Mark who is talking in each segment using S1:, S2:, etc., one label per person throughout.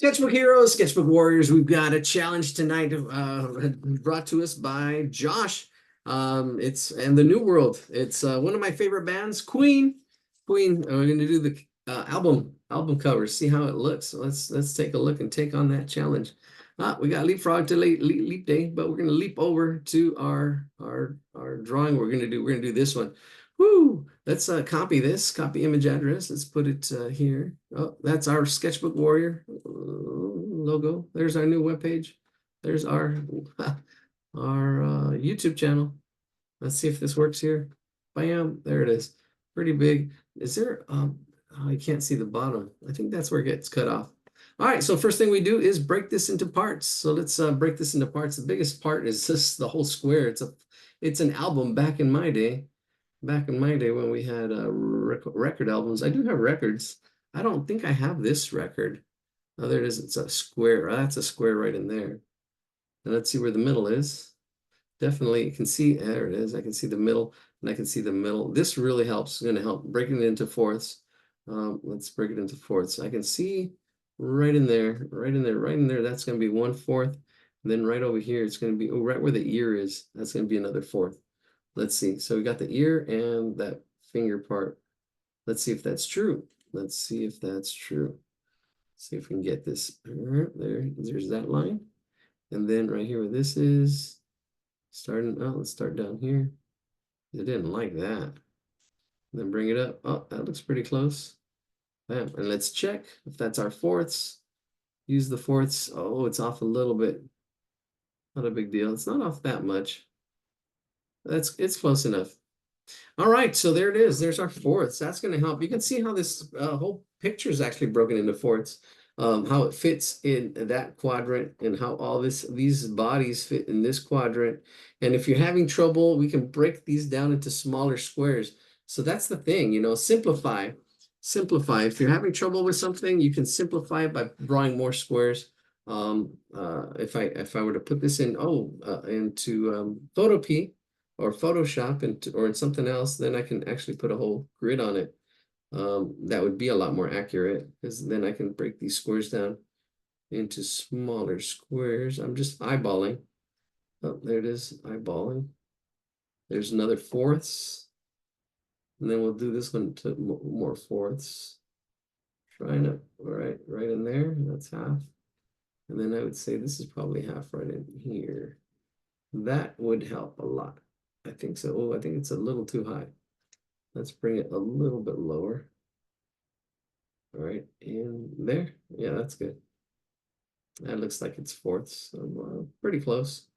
S1: Sketchbook heroes, sketchbook warriors. We've got a challenge tonight, brought to us by Josh. It's and the New World. It's one of my favorite bands, Queen. Queen. We're going to do the album cover. See how it looks. So let's take a look and take on that challenge. We got leapfrog to leap day, but we're going to leap over to our drawing. We're going to do this one. Woo! Let's copy this, copy image address. Let's put it here. Oh, that's our Sketchbook Warrior logo. There's our new webpage. There's our YouTube channel. Let's see if this works here. Bam, there it is. Pretty big. Is there, oh, I can't see the bottom. I think that's where it gets cut off. All right, so first thing we do is break this into parts. So let's break this into parts. The biggest part is just the whole square. It's an album back in my day. Back in my day when we had record albums. I do have records. I don't think I have this record. Oh, there it is. It's a square. That's a square right in there. And let's see where the middle is. Definitely, you can see, there it is. I can see the middle, and I can see the middle. This really helps. It's going to help breaking it into fourths. Let's break it into fourths. I can see right in there, right in there, right in there. That's going to be 1/4. And then right over here, it's going to be right where the ear is. That's going to be another fourth. Let's see. So we got the ear and that finger part. Let's see if that's true. Let's see if that's true. See if we can get this. There's that line. And then right here where this is starting. Oh, let's start down here. It didn't like that. And then bring it up. Oh, that looks pretty close. Bam. And let's check if that's our fourths. Use the fourths. Oh, it's off a little bit. Not a big deal. It's not off that much. It's close enough. All right, so there it is. There's our fourths. That's going to help. You can see how this whole picture is actually broken into fourths, how it fits in that quadrant, and how all these bodies fit in this quadrant. And if you're having trouble, we can break these down into smaller squares. So that's the thing, simplify. Simplify. If you're having trouble with something, you can simplify it by drawing more squares. If I were to put this in into Photopea or Photoshop or in something else, then I can actually put a whole grid on it. That would be a lot more accurate, because then I can break these squares down into smaller squares. I'm just eyeballing. Oh, there it is, eyeballing. There's another fourths. And then we'll do this one to more fourths. Trying to, right in there, that's half. And then I would say this is probably half right in here. That would help a lot. I think so. Oh, I think it's a little too high. Let's bring it a little bit lower. All right, in there. Yeah, that's good. That looks like it's fourths. So, pretty close.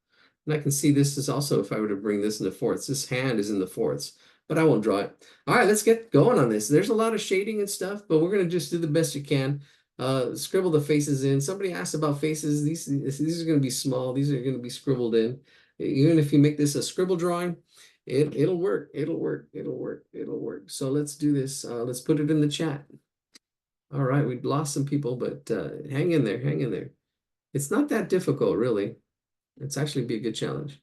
S1: And I can see this is also, if I were to bring this into fourths, this hand is in the fourths, but I won't draw it. All right, let's get going on this. There's a lot of shading and stuff, but we're going to just do the best you can. Scribble the faces in. Somebody asked about faces. These are going to be small. These are going to be scribbled in. Even if you make this a scribble drawing, it'll work. It'll work. So let's do this. Let's put it in the chat. All right, we've lost some people, but hang in there. Hang in there. It's not that difficult, really. It's actually be a good challenge.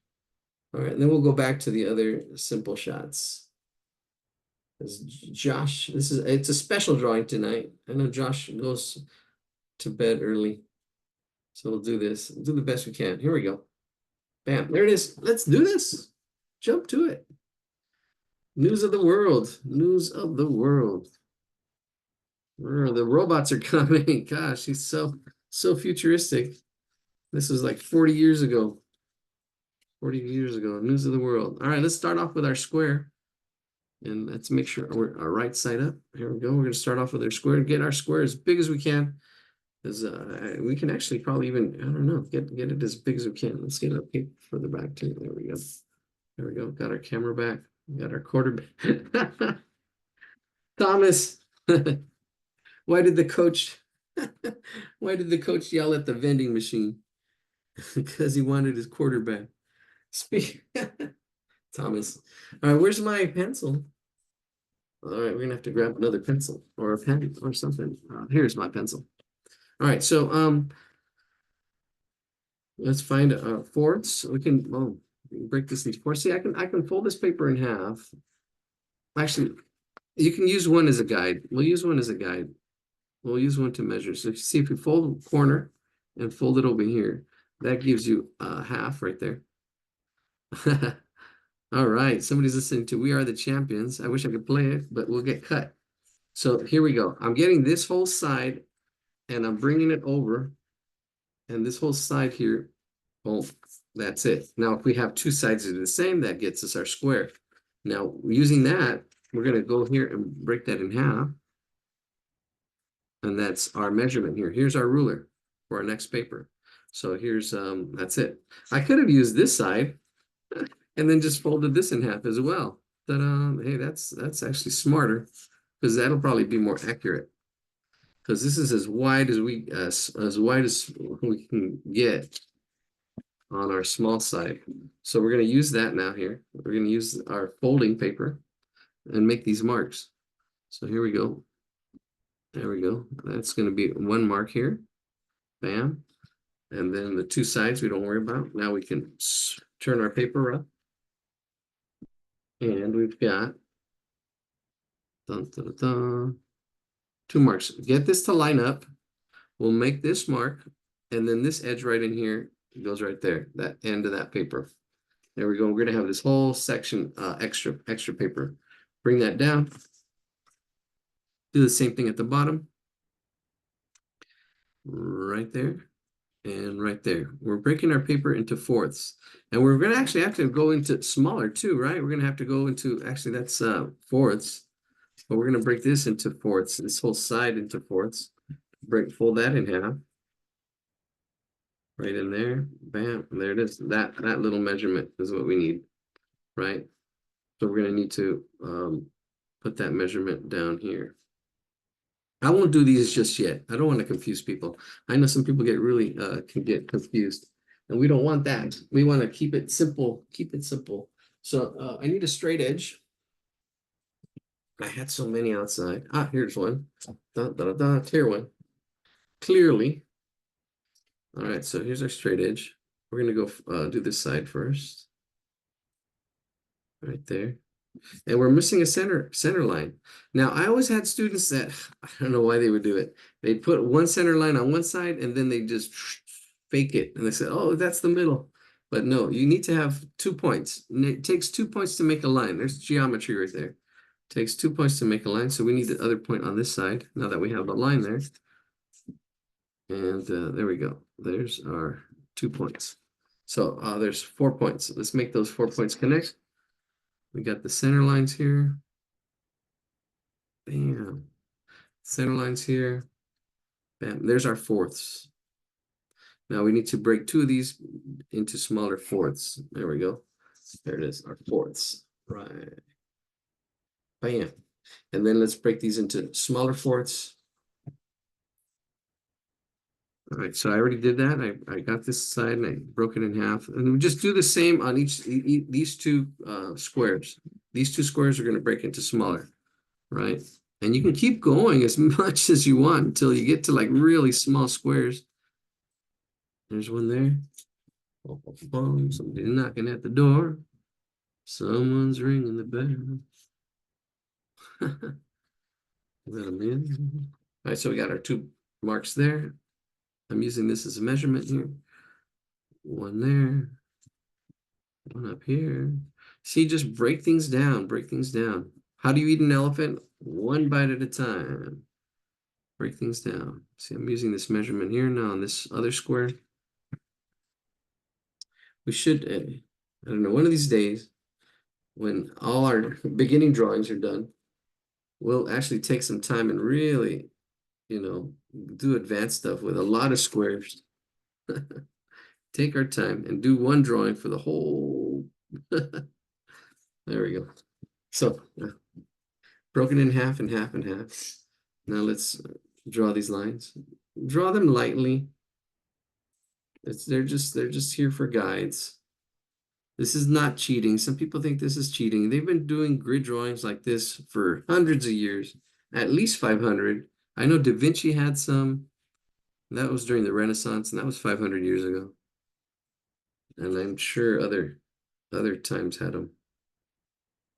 S1: All right, and then we'll go back to the other simple shots. Josh, it's a special drawing tonight. I know Josh goes to bed early, so we'll do this. We'll do the best we can. Here we go. Bam, there it is. Let's do this. Jump to it. News of the world. News of the world. The robots are coming. Gosh, he's so futuristic. This was like 40 years ago. 40 years ago. News of the world. All right, let's start off with our square. And let's make sure we're our right side up. Here we go. We're going to start off with our square and get our square as big as we can. Because we can actually probably even, I don't know, get it as big as we can. Let's get it a bit further back too. There we go. There we go. Got our camera back. Got our quarterback. Thomas, why did the coach yell at the vending machine? Because he wanted his quarterback. Speak. Thomas. All right, where's my pencil? All right, we're gonna have to grab another pencil or a pen or something. Here's my pencil. All right, so let's find fourths. We can break this into fourths. See, I can fold this paper in half. Actually, you can use one as a guide. We'll use one as a guide. We'll use one to measure. So see if you fold the corner and fold it over here, that gives you half right there. All right, somebody's listening to We Are the Champions. I wish I could play it, but we'll get cut. So here we go. I'm getting this whole side and I'm bringing it over, and this whole side here, well, that's it. Now, if we have two sides that are the same, that gets us our square. Now, using that, we're going to go here and break that in half. And that's our measurement here. Here's our ruler for our next paper. So here's, that's it. I could have used this side and then just folded this in half as well. Ta-da. Hey, that's actually smarter because that'll probably be more accurate. Because this is as wide as we can get on our small side. So we're going to use that now here. We're going to use our folding paper and make these marks. So here we go. There we go. That's going to be one mark here. Bam. And then the two sides we don't worry about. Now we can turn our paper up. And we've got dun, dun, dun, dun, two marks. Get this to line up. We'll make this mark. And then this edge right in here goes right there, that end of that paper. There we go. We're going to have this whole section extra paper. Bring that down. Do the same thing at the bottom. Right there. And right there. We're breaking our paper into fourths. And we're going to actually have to go into smaller too, right? We're going to have to go into, actually that's fourths. But we're going to break this into fourths, this whole side into fourths. Fold that in half. Right in there. Bam. There it is. That little measurement is what we need, right? So we're going to need to put that measurement down here. I won't do these just yet. I don't want to confuse people. I know some people can get confused, and we don't want that. We want to keep it simple. Keep it simple. So I need a straight edge. I had so many outside. Here's one. Clear one. Clearly. All right, so here's our straight edge. We're gonna go do this side first. Right there. And we're missing a center line. Now, I always had students that, I don't know why they would do it. They'd put one center line on one side and then they just fake it. And they said, oh, that's the middle. But no, you need to have 2 points. And it takes 2 points to make a line. There's geometry right there. It takes 2 points to make a line. So we need the other point on this side now that we have the line there. And there we go. There's our 2 points. So there's 4 points. Let's make those 4 points connect. We got the center lines here. Bam. Center lines here. Bam. There's our fourths. Now we need to break 2 of these into smaller fourths. There we go. There it is, our fourths. Right. Bam. And then let's break these into smaller fourths. All right, so I already did that. I got this side and I broke it in half. And we just do the same on these two squares. These 2 squares are going to break into smaller, right? And you can keep going as much as you want until you get to like really small squares. There's one there. Somebody knocking at the door. Someone's ringing the bell. Let them in. All right, so we got our 2 marks there. I'm using this as a measurement here. One there. One up here. See, just break things down. Break things down. How do you eat an elephant? One bite at a time. Break things down. See, I'm using this measurement here now on this other square. We should, I don't know, one of these days, when all our beginning drawings are done, we'll actually take some time and really, do advanced stuff with a lot of squares. Take our time and do one drawing for the whole. There we go. So broken in half and half and half. Now let's draw these lines. Draw them lightly. They're just here for guides. This is not cheating. Some people think this is cheating. They've been doing grid drawings like this for hundreds of years, at least 500. I know Da Vinci had some. That was during the Renaissance, and that was 500 years ago. And I'm sure other times had them.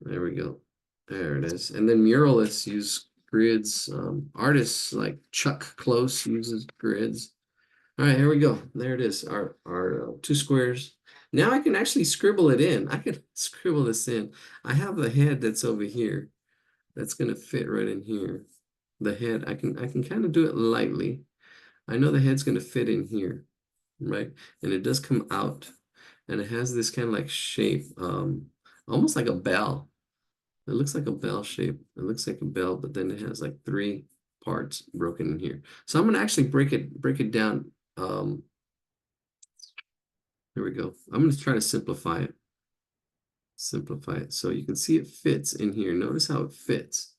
S1: There we go. There it is. And then muralists use grids. Artists like Chuck Close uses grids. All right, here we go. There it is, our two squares. Now I can actually scribble it in. I can scribble this in. I have the head that's over here. That's gonna fit right in here. The head, I can kind of do it lightly. I know the head's gonna fit in here, right? And it does come out, and it has this kind of like shape, almost like a bell. It looks like a bell shape. It looks like a bell, but then it has like three parts broken in here. So I'm gonna actually break it down. Here we go. I'm gonna try to simplify it. Simplify it so you can see it fits in here. Notice how it fits.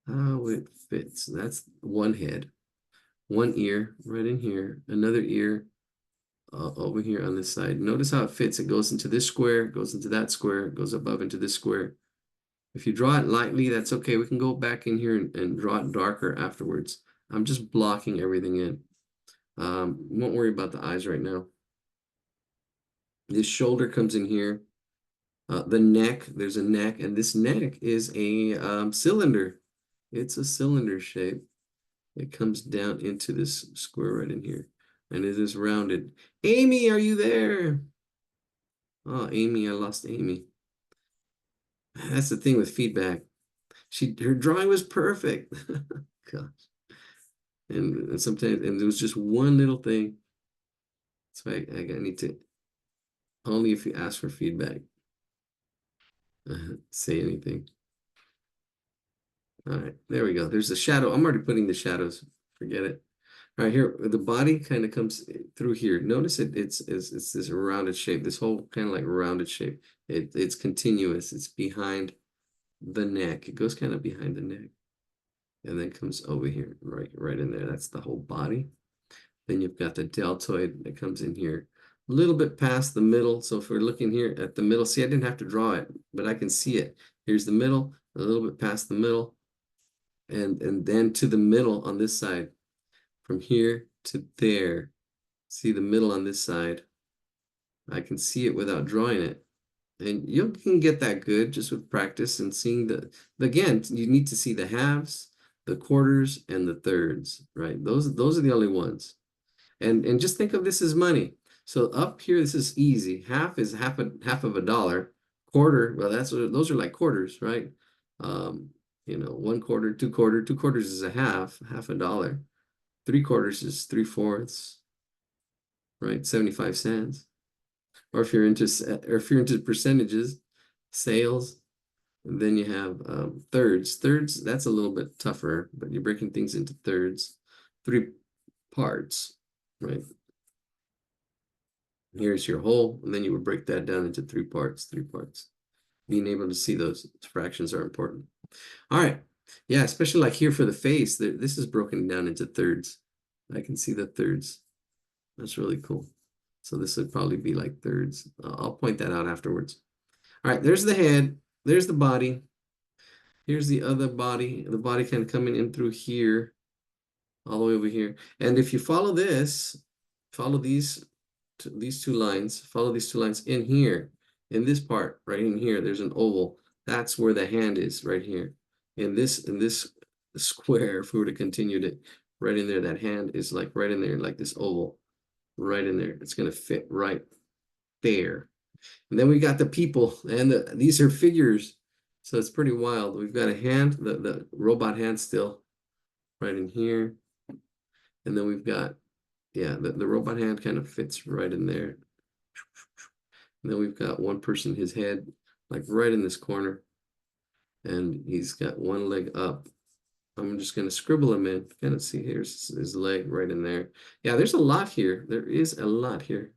S1: How it fits. That's one head, one ear right in here, another ear over here on this side. Notice how it fits. It goes into this square, goes into that square, goes above into this square. If you draw it lightly, that's okay. We can go back in here and draw it darker afterwards. I'm just blocking everything in. Won't worry about the eyes right now. This shoulder comes in here. The neck, there's a neck, and this neck is a cylinder. It's a cylinder shape. It comes down into this square right in here, and it is rounded. Amy, are you there? Oh, Amy, I lost Amy. That's the thing with feedback. Her drawing was perfect. Gosh. And sometimes, and there was just one little thing. So I need to, only if you ask for feedback, say anything. All right, there we go. There's the shadow. I'm already putting the shadows. Forget it. All right, here the body kind of comes through here. Notice it's this rounded shape. This whole kind of like rounded shape. It's continuous. It's behind the neck. It goes kind of behind the neck, and then comes over here, right in there. That's the whole body. Then you've got the deltoid that comes in here, a little bit past the middle. So if we're looking here at the middle, see, I didn't have to draw it, but I can see it. Here's the middle, a little bit past the middle, and then to the middle on this side, from here to there. See the middle on this side. I can see it without drawing it. And you can get that good just with practice and seeing again, you need to see the halves, the quarters, and the thirds, right? Those are the only ones. And just think of this as money. So up here, this is easy. Half is half of a dollar. Quarter, well, those are like quarters, right? One quarter, two quarters is a half a dollar. Three quarters is 3/4, right? 75 cents. Or if you're into percentages, sales, and then you have thirds. Thirds, that's a little bit tougher, but you're breaking things into thirds, three parts, right? Here's your whole, and then you would break that down into three parts. Being able to see those fractions are important. All right. Yeah, especially like here for the face, this is broken down into thirds. I can see the thirds. That's really cool. So this would probably be like thirds. I'll point that out afterwards. All right, there's the head. There's the body. Here's the other body. The body kind of coming in through here, all the way over here. And if you follow this, follow these two lines, follow these two lines in here, in this part, right in here, there's an oval. That's where the hand is, right here. In this square, if we were to continue to, right in there, that hand is like right in there, like this oval, right in there. It's going to fit right there. And then we got the people, and these are figures. So it's pretty wild. We've got a hand, the robot hand still right in here. And then we've got, yeah, the robot hand kind of fits right in there. And then we've got one person, his head, like right in this corner. And he's got one leg up. I'm just going to scribble him in. Kind of see, here's his leg right in there. Yeah, there's a lot here. There is a lot here.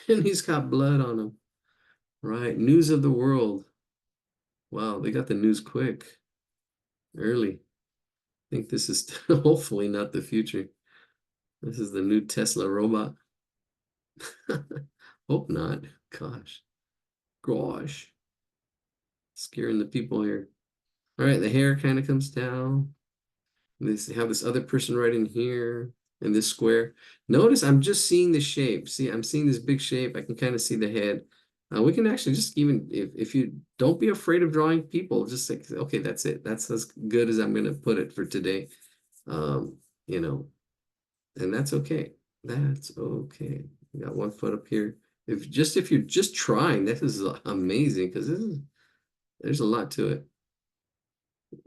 S1: And he's got blood on him. Right, news of the world. Wow, they got the news quick, early. I think this is hopefully not the future. This is the new Tesla robot. Hope not. Gosh. Scaring the people here. All right, the hair kind of comes down. Have this other person right in here in this square. Notice I'm just seeing the shape. See, I'm seeing this big shape. I can kind of see the head. We can actually just even if you don't be afraid of drawing people, just say, okay, that's it. That's as good as I'm gonna put it for today. Um, you know, and that's okay. That's okay. We got one foot up here. If you're just trying, this is amazing because there's a lot to it.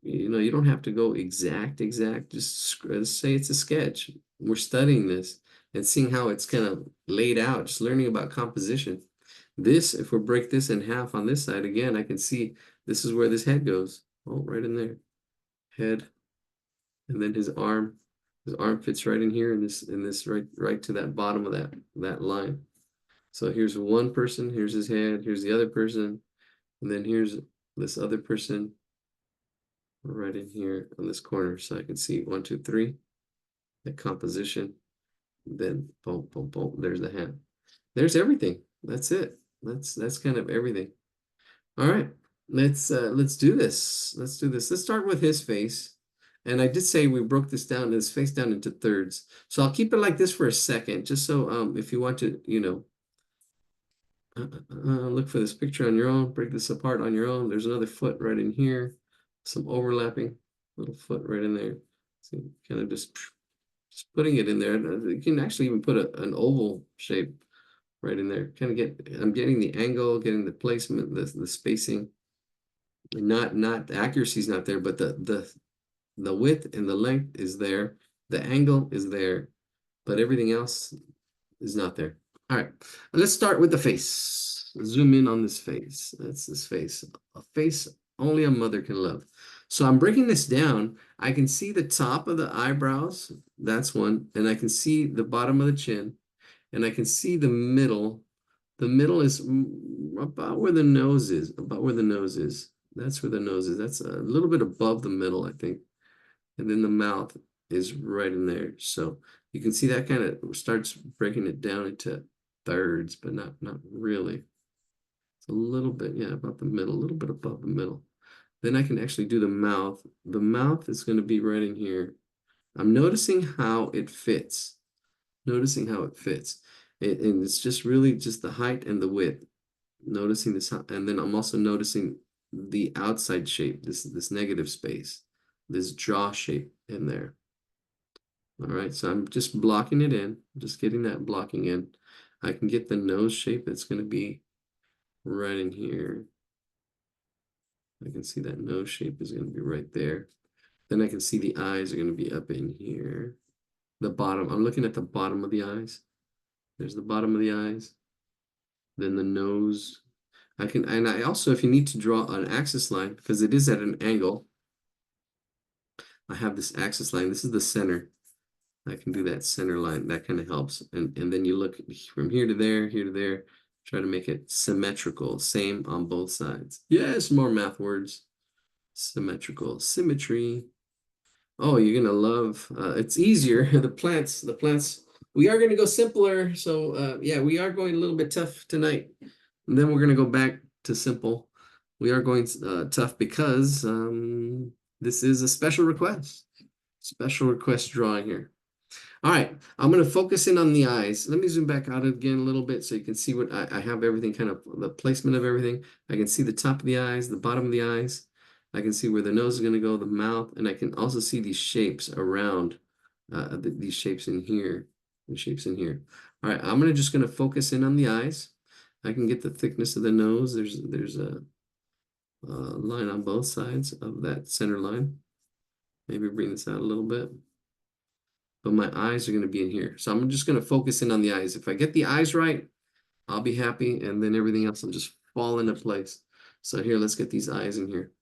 S1: You know, you don't have to go exact. Just say it's a sketch. We're studying this and seeing how it's kind of laid out, just learning about composition. This, if we break this in half on this side, again, I can see this is where this head goes. Oh, right in there. Head, and then his arm. His arm fits right in here in this right to that bottom of that line. So here's one person, here's his head, here's the other person, and then here's this other person right in here on this corner. So I can see one, two, three, the composition. Then boom, boom, boom. There's the hand. There's everything. That's it. That's kind of everything. All right. Let's do this. Let's do this. Let's start with his face. And I did say we broke this down, his face down into thirds. So I'll keep it like this for a second, just so if you want to, look for this picture on your own, break this apart on your own. There's another foot right in here, some overlapping little foot right in there. So kind of just putting it in there. You can actually even put an oval shape right in there. I'm getting the angle, getting the placement, the spacing. Not the accuracy is not there, but the width and the length is there. The angle is there, but everything else is not there. All right, let's start with the face. Zoom in on this face. That's this face. A face only a mother can love. So I'm breaking this down. I can see the top of the eyebrows. That's one. And I can see the bottom of the chin. And I can see the middle. The middle is about where the nose is. About where the nose is. That's where the nose is. That's a little bit above the middle, I think. And then the mouth is right in there. So you can see that kind of starts breaking it down into thirds, but not really. It's a little bit, yeah, about the middle, a little bit above the middle. Then I can actually do the mouth. The mouth is going to be right in here. I'm noticing how it fits. Noticing how it fits. And it's just really just the height and the width. Noticing this, and then I'm also noticing the outside shape, this negative space, this jaw shape in there. All right, so I'm just blocking it in, just getting that blocking in. I can get the nose shape that's going to be right in here. I can see that nose shape is going to be right there. Then I can see the eyes are going to be up in here. The bottom, I'm looking at the bottom of the eyes. There's the bottom of the eyes. Then the nose. And I also, if you need to draw an axis line, because it is at an angle, I have this axis line. This is the center. I can do that center line. That kind of helps. And then you look from here to there, try to make it symmetrical, same on both sides. Yes, more math words. Symmetrical, symmetry. Oh, you're gonna love, it's easier. The plants, we are gonna go simpler. So yeah, we are going a little bit tough tonight. And then we're gonna go back to simple. We are going tough because this is a special request. Special request drawing here. All right, I'm going to focus in on the eyes. Let me zoom back out again a little bit so you can see what I have everything kind of the placement of everything. I can see the top of the eyes, the bottom of the eyes. I can see where the nose is going to go, the mouth, and I can also see these shapes around these shapes in here, and shapes in here. All right, I'm just going to focus in on the eyes. I can get the thickness of the nose. There's a line on both sides of that center line. Maybe bring this out a little bit. But my eyes are going to be in here. So I'm just going to focus in on the eyes. If I get the eyes right, I'll be happy, and then everything else will just fall into place. So here, let's get these eyes in here.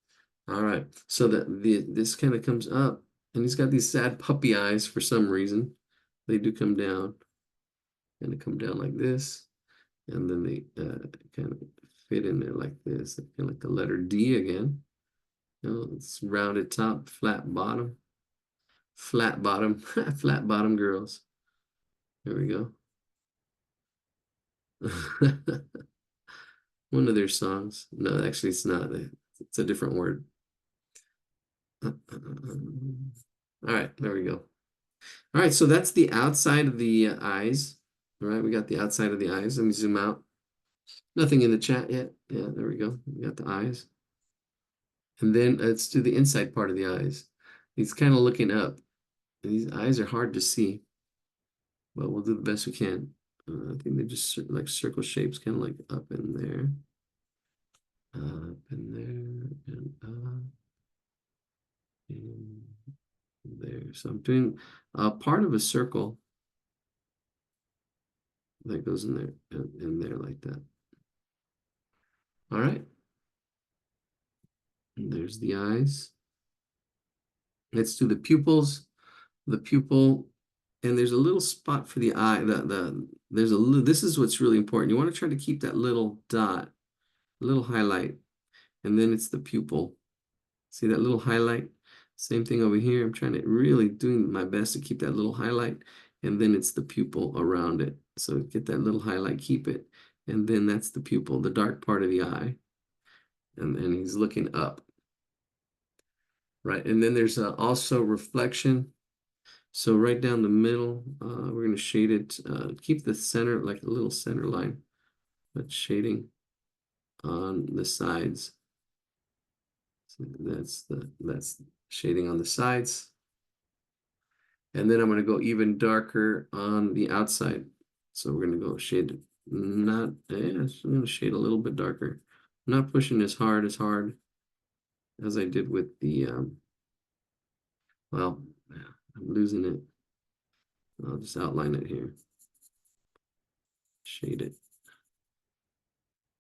S1: All right, so this kind of comes up, and he's got these sad puppy eyes for some reason. They do come down, and they come down like this, and then they kind of fit in there like this, kind of like the letter D again. You know, it's rounded top, flat bottom, flat bottom, flat bottom girls. There we go. One of their songs. No, actually, it's not. It's a different word. All right, there we go. All right, so that's the outside of the eyes. All right, we got the outside of the eyes. Let me zoom out. Nothing in the chat yet. Yeah, there we go. We got the eyes. And then let's do the inside part of the eyes. He's kind of looking up. These eyes are hard to see, but we'll do the best we can. I think they're just like circle shapes, kind of like up in there, up in there, and up in there. So I'm doing part of a circle that goes in there like that. All right. And there's the eyes. Let's do the pupils. The pupil, and there's a little spot for the eye. There's a little, this is what's really important. You want to try to keep that little dot, little highlight, and then it's the pupil. See that little highlight? Same thing over here. I'm trying to really doing my best to keep that little highlight, and then it's the pupil around it. So get that little highlight, keep it, and then that's the pupil, the dark part of the eye, and he's looking up, right? And then there's also reflection. So right down the middle, we're going to shade it, keep the center like a little center line, but shading on the sides. So that's shading on the sides. And then I'm going to go even darker on the outside. So we're going to go shade, not, I'm going to shade a little bit darker. I'm not pushing as hard as I did with the, well, I'm losing it. I'll just outline it here. Shade it.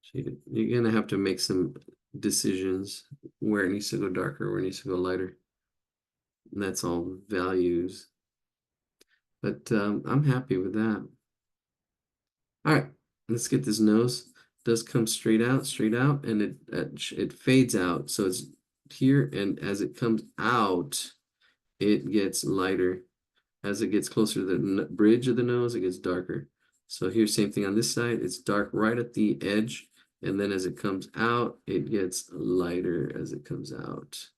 S1: Shade it. You're going to have to make some decisions where it needs to go darker, where it needs to go lighter. And that's all values. But I'm happy with that. All right, let's get this nose. It does come straight out, and it fades out. So it's here, and as it comes out, it gets lighter. As it gets closer to the bridge of the nose, it gets darker. So here's same thing on this side. It's dark right at the edge, and then as it comes out, it gets lighter as it comes out.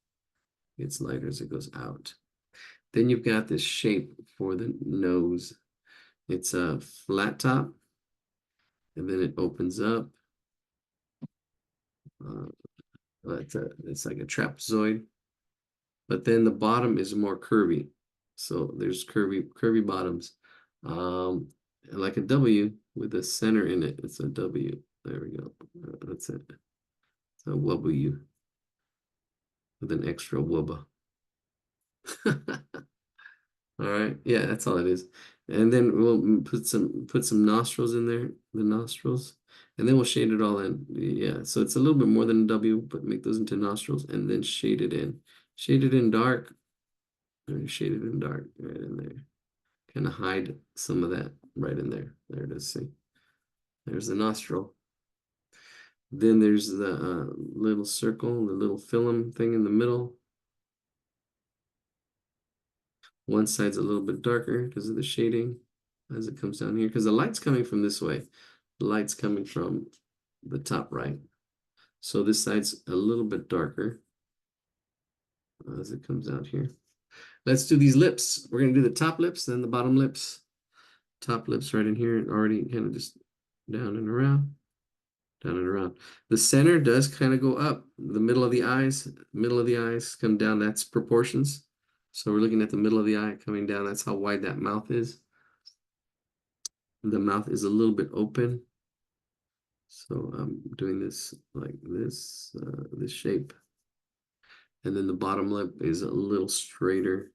S1: It gets lighter as it goes out. Then you've got this shape for the nose. It's a flat top, and then it opens up. It's like a trapezoid, but then the bottom is more curvy. So there's curvy bottoms, like a W with a center in it. It's a W. There we go. That's it. It's a W with an extra wubba. All right, yeah, that's all it is. And then we'll put some nostrils in there, the nostrils, and then we'll shade it all in. Yeah, so it's a little bit more than a W, but make those into nostrils and then shade it in. Shade it in dark, or shade it in dark right in there. Kind of hide some of that right in there. There it is. See, there's the nostril. Then there's the little circle, the little film thing in the middle. One side's a little bit darker because of the shading as it comes down here, because the light's coming from this way. The light's coming from the top right. So this side's a little bit darker as it comes out here. Let's do these lips. We're going to do the top lips, then the bottom lips. Top lips right in here, already kind of just down and around, down and around. The center does kind of go up. The middle of the eyes come down. That's proportions. So we're looking at the middle of the eye coming down. That's how wide that mouth is. The mouth is a little bit open. So I'm doing this like this, this shape. And then the bottom lip is a little straighter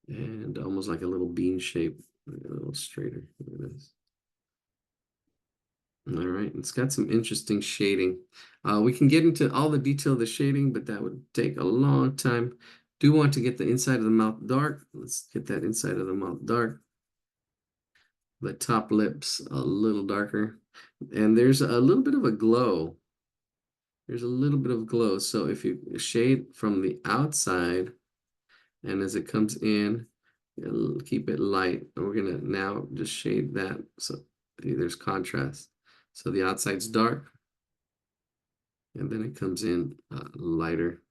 S1: and almost like a little bean shape, a little straighter. There it is. All right, it's got some interesting shading. We can get into all the detail of the shading, but that would take a long time. Do want to get the inside of the mouth dark. Let's get that inside of the mouth dark. The top lips a little darker. And there's a little bit of a glow. There's a little bit of glow. So if you shade from the outside, and as it comes in, it'll keep it light. And we're gonna now just shade that so there's contrast. So the outside's dark, and then it comes in lighter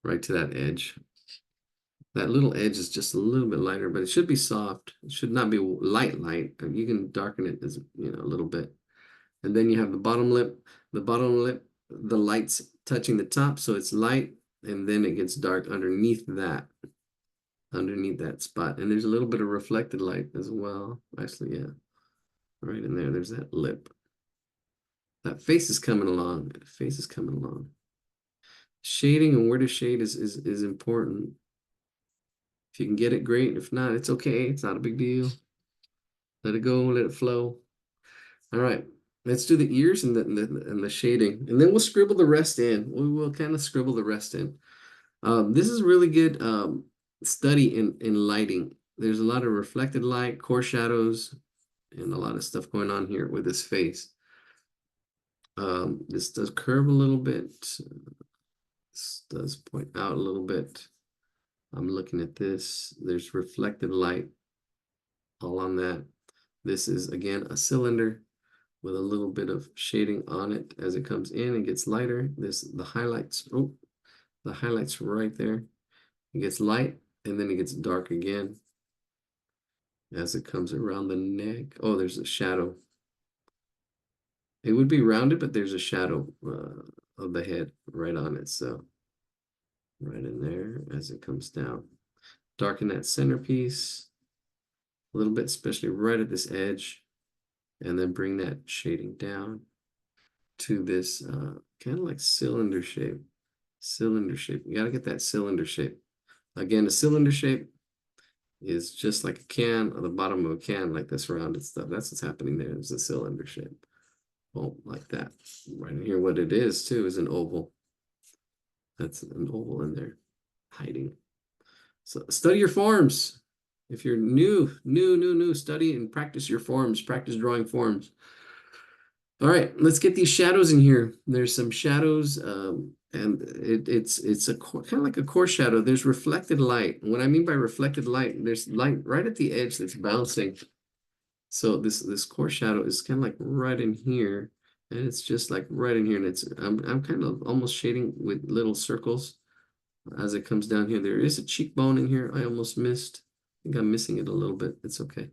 S1: right to that edge. That little edge is just a little bit lighter, but it should be soft. It should not be light. You can darken it as, a little bit. And then you have the bottom lip. The bottom lip, the light's touching the top, so it's light, and then it gets dark underneath that spot. And there's a little bit of reflected light as well. Actually, yeah, right in there. There's that lip. That face is coming along. The face is coming along. Shading and where to shade is important. If you can get it, great. If not, it's okay. It's not a big deal. Let it go, let it flow. All right. Let's do the ears and the shading. And then we'll scribble the rest in. We will kind of scribble the rest in. This is really good study in lighting. There's a lot of reflected light, core shadows, and a lot of stuff going on here with his face. This does curve a little bit. This does point out a little bit. I'm looking at this. There's reflected light all on that. This is, again, a cylinder with a little bit of shading on it as it comes in. It gets lighter. The highlights right there. It gets light, and then it gets dark again as it comes around the neck. Oh, there's a shadow. It would be rounded, but there's a shadow of the head right on it. So right in there as it comes down. Darken that centerpiece a little bit, especially right at this edge. And then bring that shading down to this kind of like cylinder shape. Cylinder shape. You got to get that cylinder shape. Again, a cylinder shape is just like a can, or the bottom of a can, like this rounded stuff. That's what's happening there. It's a cylinder shape. Oh, like that. Right in here, what it is too is an oval. That's an oval in there, hiding. So study your forms. If you're new, study and practice your forms. Practice drawing forms. All right, let's get these shadows in here. There's some shadows, and it's a kind of like a core shadow. There's reflected light. What I mean by reflected light, there's light right at the edge that's bouncing. So this core shadow is kind of like right in here, and it's just like right in here, and I'm kind of almost shading with little circles as it comes down here. There is a cheekbone in here I almost missed. I think I'm missing it a little bit. It's okay.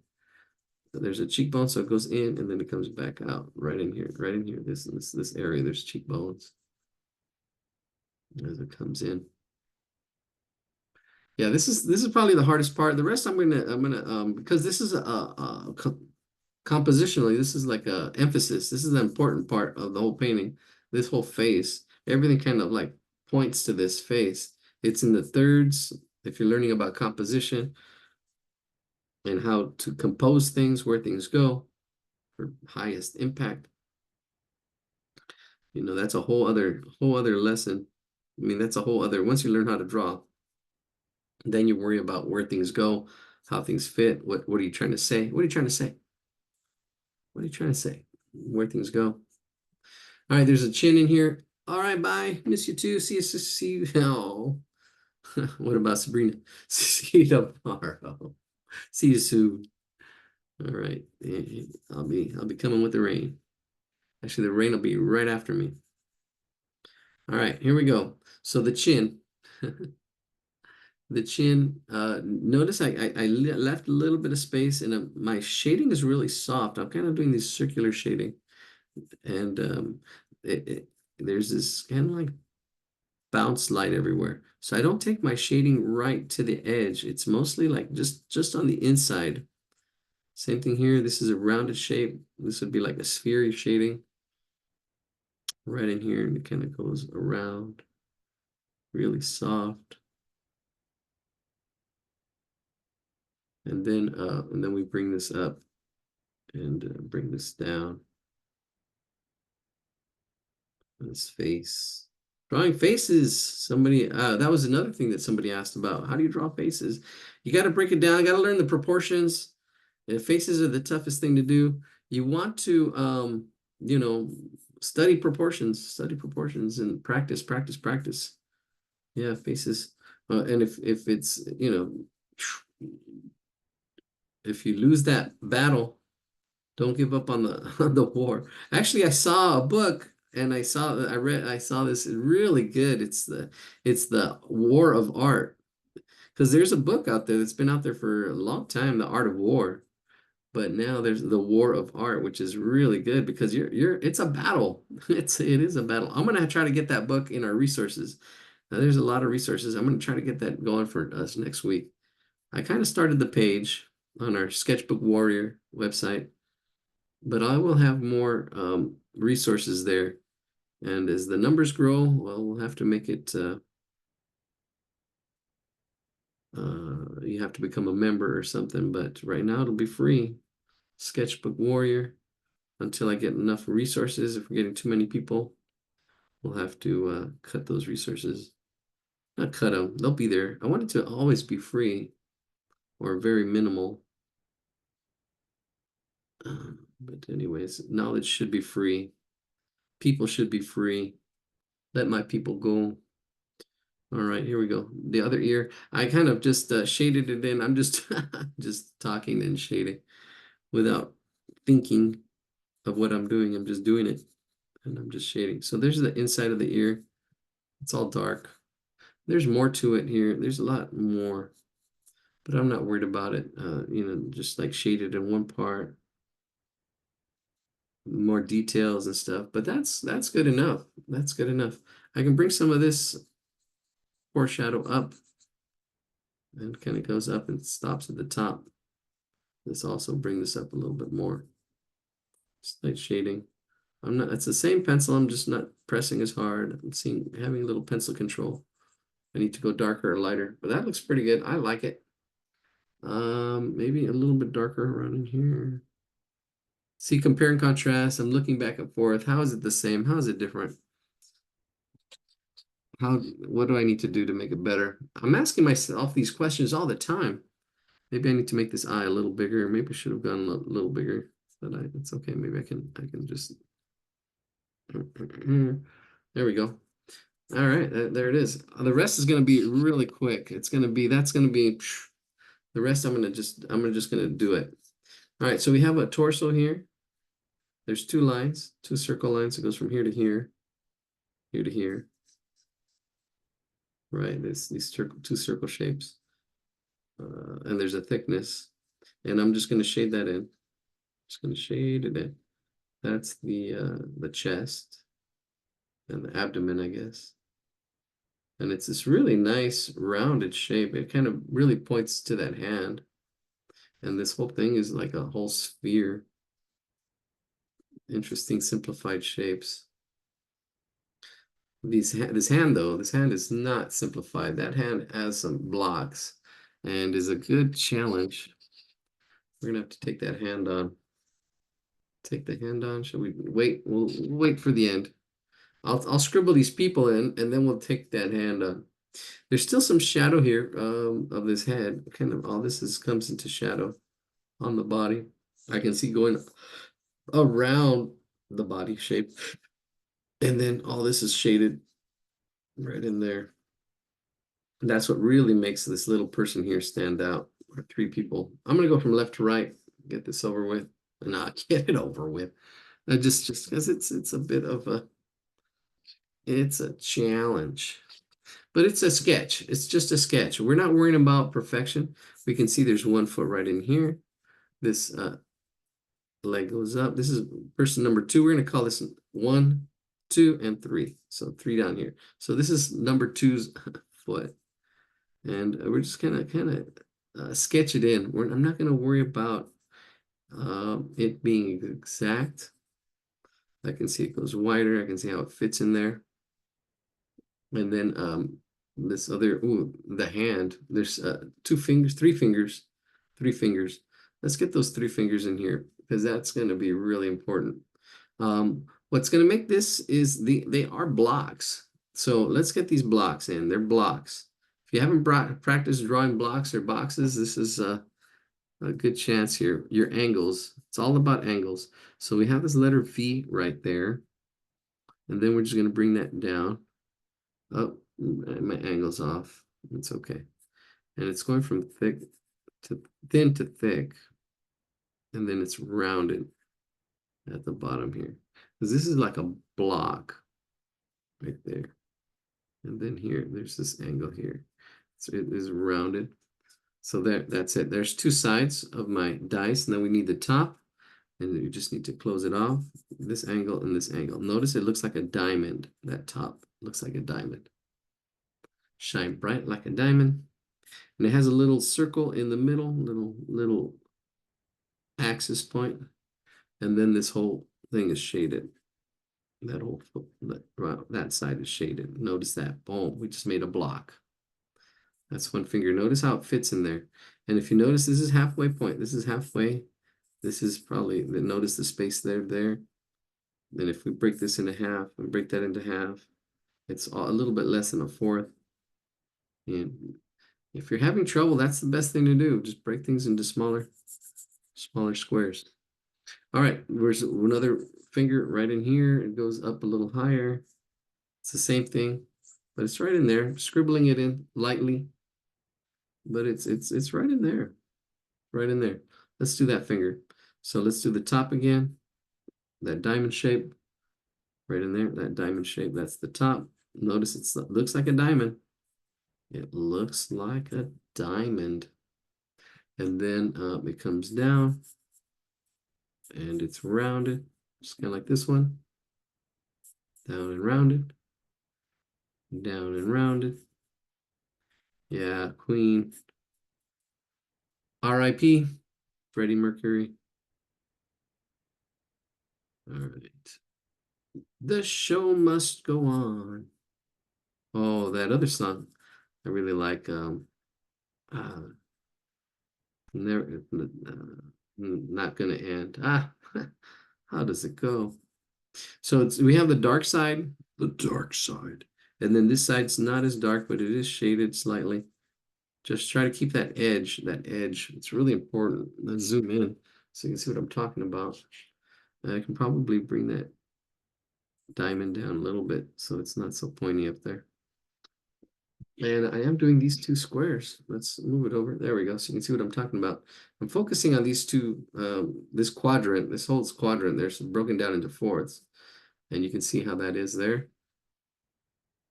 S1: There's a cheekbone, so it goes in and then it comes back out right in here, this area. There's cheekbones as it comes in. Yeah, this is probably the hardest part. The rest I'm gonna because this is compositionally, this is like a emphasis. This is the important part of the whole painting. This whole face, everything kind of like points to this face. It's in the thirds. If you're learning about composition and how to compose things, where things go for highest impact, that's a whole other lesson. I mean, that's a whole other, once you learn how to draw, then you worry about where things go, how things fit. What are you trying to say? What are you trying to say? What are you trying to say? Where things go. All right, there's a chin in here. All right, bye. Miss you too. See you. Oh. What about Sabrina? See you tomorrow. See you soon. All right. I'll be coming with the rain. Actually, the rain will be right after me. All right, here we go. So the chin. The chin, notice I left a little bit of space, and my shading is really soft. I'm kind of doing this circular shading, and there's this kind of like bounce light everywhere. So I don't take my shading right to the edge. It's mostly like just on the inside. Same thing here. This is a rounded shape. This would be like a sphere shading right in here, and it kind of goes around, really soft. And then we bring this up and bring this down. This face. Drawing faces. Somebody, that was another thing that somebody asked about. How do you draw faces? You got to break it down. You got to learn the proportions. Faces are the toughest thing to do. You want to, study proportions and practice. Yeah, faces. And if it's, if you lose that battle, don't give up on the on the war. Actually, I saw a book and I saw this really good. It's the War of Art. Because there's a book out there that's been out there for a long time, The Art of War. But now there's the War of Art, which is really good because it's a battle. It is a battle. I'm gonna try to get that book in our resources. Now there's a lot of resources. I'm gonna try to get that going for us next week. I kind of started the page on our Sketchbook Warrior website, but I will have more resources there. And as the numbers grow, well, we'll have to make it you have to become a member or something, but right now it'll be free. Sketchbook Warrior, until I get enough resources. If we're getting too many people, we'll have to cut those resources. Not cut them, they'll be there. I want it to always be free or very minimal. But anyways, knowledge should be free. People should be free. Let my people go. All right, here we go. The other ear. I kind of just shaded it in. I'm just just talking and shading without thinking of what I'm doing. I'm just doing it and I'm just shading. So there's the inside of the ear. It's all dark. There's more to it here. There's a lot more, but I'm not worried about it. Just like shaded in one part, more details and stuff. But that's good enough. That's good enough. I can bring some of this foreshadow up, and kind of goes up and stops at the top. Let's also bring this up a little bit more. Just like shading. It's the same pencil. I'm just not pressing as hard. I'm having a little pencil control. I need to go darker or lighter, but that looks pretty good. I like it. Maybe a little bit darker around in here. See, compare and contrast. I'm looking back and forth. How is it the same? How is it different? What do I need to do to make it better? I'm asking myself these questions all the time. Maybe I need to make this eye a little bigger. Maybe I should have gone a little bigger. But it's okay. Maybe I can just there we go. All right, there it is. The rest is going to be really quick. That's going to be the rest. I'm just going to do it. All right, so we have a torso here. There's two lines, two circle lines. It goes from here to here, here to here. Right, these two circle shapes. And there's a thickness. And I'm just going to shade that in. Just going to shade it in. That's the chest and the abdomen, I guess. And it's this really nice rounded shape. It kind of really points to that hand. And this whole thing is like a whole sphere. Interesting simplified shapes. This hand is not simplified. That hand has some blocks and is a good challenge. We're gonna have to take that hand on. Take the hand on. Should we wait? We'll wait for the end. I'll scribble these people in and then we'll take that hand on. There's still some shadow here of this head. Kind of all this comes into shadow on the body. I can see going around the body shape. And then all this is shaded right in there. And that's what really makes this little person here stand out. Or three people. I'm gonna go from left to right, get this over with. Not get it over with. Just because it's a bit of it's a challenge. But it's a sketch. It's just a sketch. We're not worrying about perfection. We can see there's one foot right in here. This leg goes up. This is person number 2. We're going to call this 1, 2, and 3. So 3 down here. So this is number 2's foot. And we're just kind of sketch it in. I'm not going to worry about it being exact. I can see it goes wider. I can see how it fits in there. And then this other, the hand, there's 2 fingers, 3 fingers, 3 fingers. Let's get those 3 fingers in here because that's going to be really important. What's going to make this is they are blocks. So let's get these blocks in. They're blocks. If you haven't practiced drawing blocks or boxes, this is a good chance here. Your angles, it's all about angles. So we have this letter V right there. And then we're just going to bring that down. Oh, my angle's off. It's okay. And it's going from thin to thick. And then it's rounded at the bottom here. Because this is like a block right there. And then here, there's this angle here. It is rounded. So that's it. There's two sides of my dice, and then we need the top, and you just need to close it off, this angle and this angle. Notice it looks like a diamond. That top looks like a diamond. Shine bright like a diamond. And it has a little circle in the middle, little axis point, and then this whole thing is shaded. That whole that side is shaded. Notice that. Boom, we just made a block. That's one finger. Notice how it fits in there. And if you notice, this is halfway point. This is halfway. This is probably, notice the space there. Then if we break this into half and break that into half, it's a little bit less than a fourth. And if you're having trouble, that's the best thing to do. Just break things into smaller squares. All right, there's another finger right in here. It goes up a little higher. It's the same thing, but it's right in there. Scribbling it in lightly, but it's right in there, right in there. Let's do that finger. So let's do the top again. That diamond shape, right in there. That diamond shape. That's the top. Notice it looks like a diamond. It looks like a diamond. And then it comes down, and it's rounded, just kind of like this one. Down and rounded. Down and rounded. Yeah, Queen. R.I.P. Freddie Mercury. All right. The show must go on. Oh, that other song I really like. Never, not gonna end. How does it go? So we have the dark side, and then this side's not as dark, but it is shaded slightly. Just try to keep that edge. It's really important. Let's zoom in so you can see what I'm talking about. I can probably bring that diamond down a little bit so it's not so pointy up there. And I am doing these two squares. Let's move it over. There we go. So you can see what I'm talking about. I'm focusing on these two, this quadrant, this whole quadrant. There's broken down into fourths. And you can see how that is there.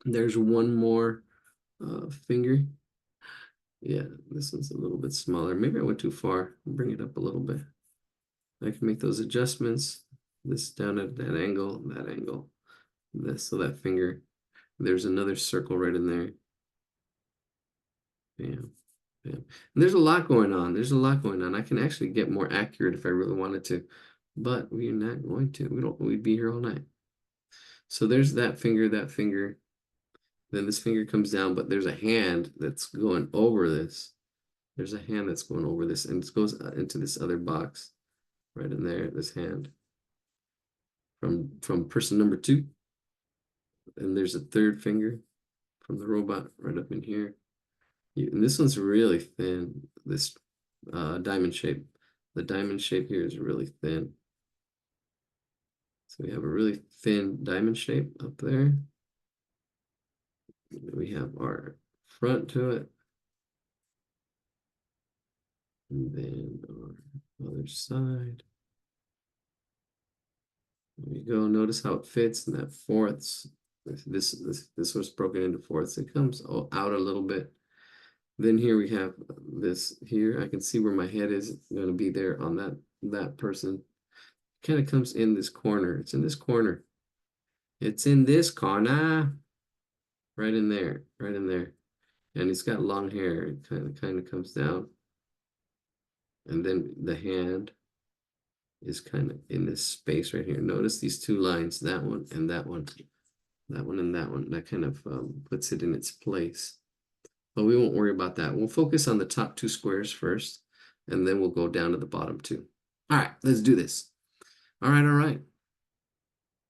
S1: There's one more finger. Yeah, this one's a little bit smaller. Maybe I went too far. Bring it up a little bit. I can make those adjustments. This down at that angle, this, so that finger. There's another circle right in there. Bam, bam. And there's a lot going on. I can actually get more accurate if I really wanted to, but we're not going to. We'd be here all night. So there's that finger. Then this finger comes down, but there's a hand that's going over this. There's a hand that's going over this, and it goes into this other box right in there, this hand from person number 2. And there's a third finger from the robot right up in here. And this one's really thin, this diamond shape. The diamond shape here is really thin. So we have a really thin diamond shape up there. We have our front to it. And then our other side. There you go. Notice how it fits in that fourths. This was broken into fourths. It comes out a little bit. Then here we have this here. I can see where my head is going to be there on that person. Kind of comes in this corner. It's in this corner. It's in this corner. Right in there. Right in there. And it's got long hair. It kind of comes down. And then the hand is kind of in this space right here. Notice these two lines, that one and that one. That one and that one. That kind of puts it in its place. But we won't worry about that. We'll focus on the top 2 squares first, and then we'll go down to the bottom 2. All right, let's do this. All right.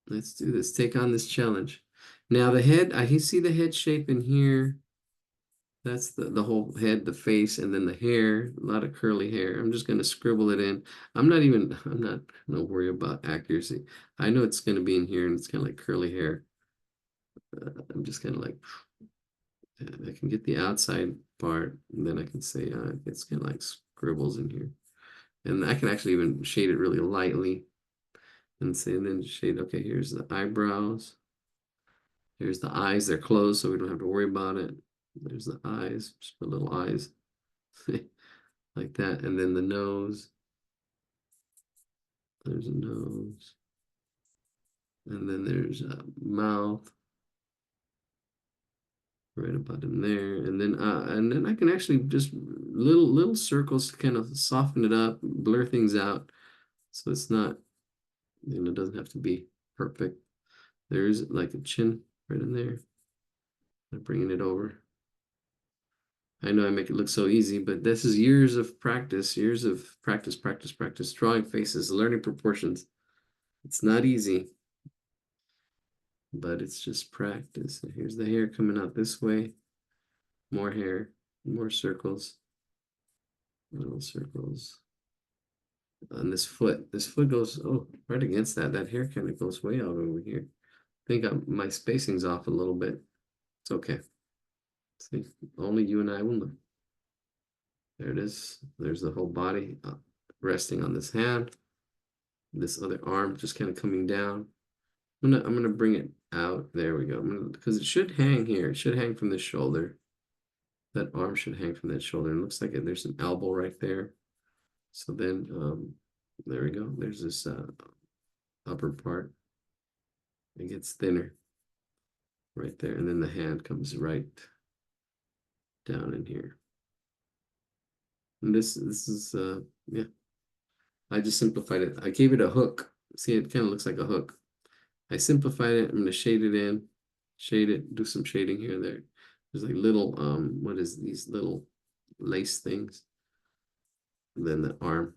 S1: Let's do this. Take on this challenge. Now the head, I see the head shape in here. That's the whole head, the face, and then the hair, a lot of curly hair. I'm just going to scribble it in. I'm not going to worry about accuracy. I know it's going to be in here, and it's kind of like curly hair. I'm just kind of like, I can get the outside part, and then I can say it's kind of like scribbles in here. And I can actually even shade it really lightly and say, and then shade, okay, here's the eyebrows. Here's the eyes. They're closed, so we don't have to worry about it. There's the eyes, just put little eyes like that. And then the nose. There's a nose. And then there's a mouth right about in there. And then I can actually just little circles to kind of soften it up, blur things out. So it's not, it doesn't have to be perfect. There's like a chin right in there. I'm bringing it over. I know I make it look so easy, but this is years of practice, practice, drawing faces, learning proportions. It's not easy, but it's just practice. Here's the hair coming out this way. More hair, more circles, little circles. On this foot goes, oh, right against that. That hair kind of goes way out over here. I think my spacing's off a little bit. It's okay. See, only you and I will know. There it is. There's the whole body resting on this hand. This other arm just kind of coming down. I'm gonna bring it out. There we go. Because it should hang here. It should hang from the shoulder. That arm should hang from that shoulder. It looks like there's an elbow right there. So then, there we go. There's this upper part. It gets thinner right there, and then the hand comes right down in here. And this is yeah. I just simplified it. I gave it a hook. See, it kind of looks like a hook. I simplified it. I'm going to shade it in, shade it, do some shading here and there. There's like little, what is these little lace things? And then the arm.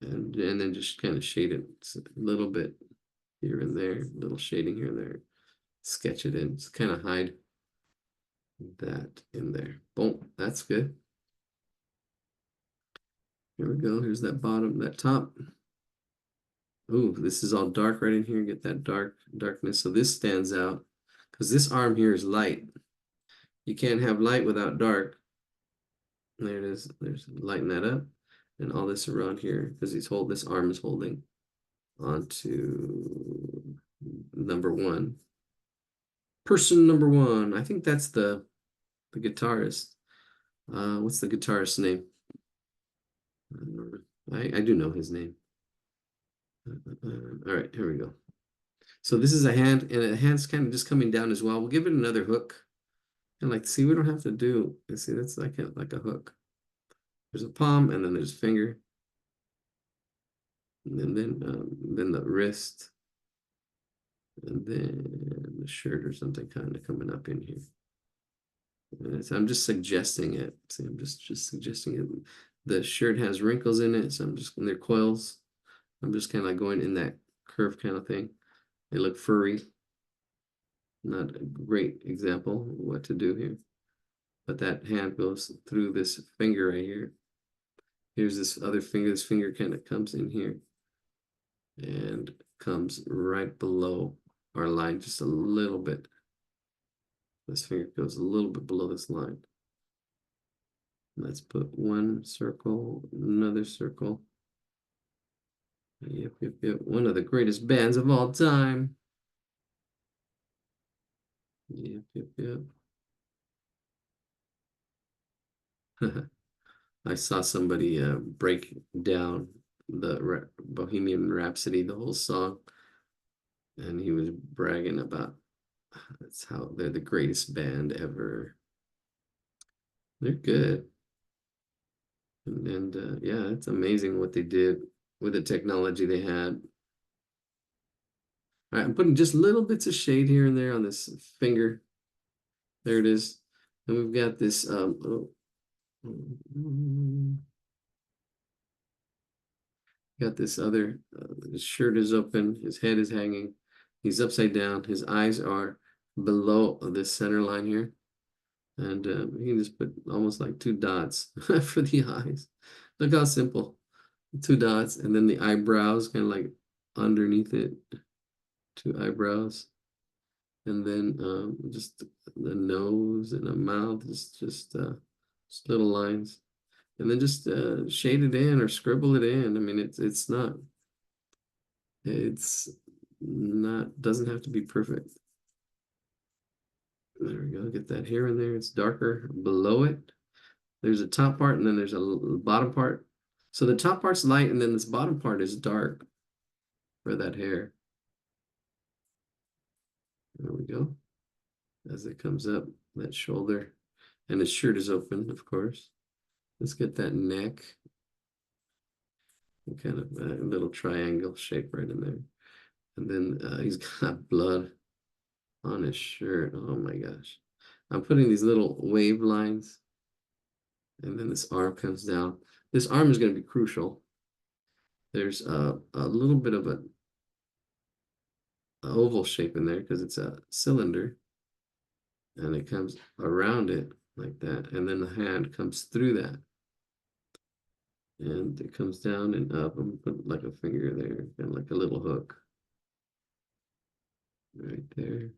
S1: And then just kind of shade it a little bit here and there, little shading here and there. Sketch it in. Just kind of hide that in there. Boom, that's good. Here we go. Here's that bottom, that top. Ooh, this is all dark right in here. Get that darkness. So this stands out because this arm here is light. You can't have light without dark. There it is. There's lighten that up. And all this around here, because this arm is holding onto number one. Person number one. I think that's the guitarist. What's the guitarist's name? I do know his name. All right, here we go. So this is a hand, and a hand's kind of just coming down as well. We'll give it another hook. And like, see, we don't have to do, see, that's like a hook. There's a palm, and then there's a finger. And then the wrist. And then the shirt or something kind of coming up in here. So I'm just suggesting it. See, I'm just suggesting it. The shirt has wrinkles in it, so and they're coils. I'm just kind of like going in that curve kind of thing. They look furry. Not a great example of what to do here. But that hand goes through this finger right here. Here's this other finger. This finger kind of comes in here and comes right below our line just a little bit. This finger goes a little bit below this line. Let's put one circle, another circle. Yep. One of the greatest bands of all time. Yep. I saw somebody break down the Bohemian Rhapsody, the whole song, and he was bragging about that's how they're the greatest band ever. They're good. And yeah, it's amazing what they did with the technology they had. All right, I'm putting just little bits of shade here and there on this finger. There it is. And we've got this got this other, his shirt is open, his head is hanging, he's upside down, his eyes are below this center line here. And he just put almost like two dots for the eyes. Look how simple. Two dots, and then the eyebrows kind of like underneath it. Two eyebrows. And then just the nose and the mouth is just little lines. And then just shade it in or scribble it in. I mean, it's not doesn't have to be perfect. There we go. Get that hair in there. It's darker below it. There's a top part and then there's a bottom part. So the top part's light and then this bottom part is dark for that hair. There we go. As it comes up, that shoulder. And his shirt is open, of course. Let's get that neck. Kind of a little triangle shape right in there. And then he's got blood on his shirt. Oh my gosh. I'm putting these little wave lines. And then this arm comes down. This arm is going to be crucial. There's a little bit of an oval shape in there because it's a cylinder. And it comes around it like that. And then the hand comes through that. And it comes down and up. I'm putting like a finger there, kind of like a little hook. Right there.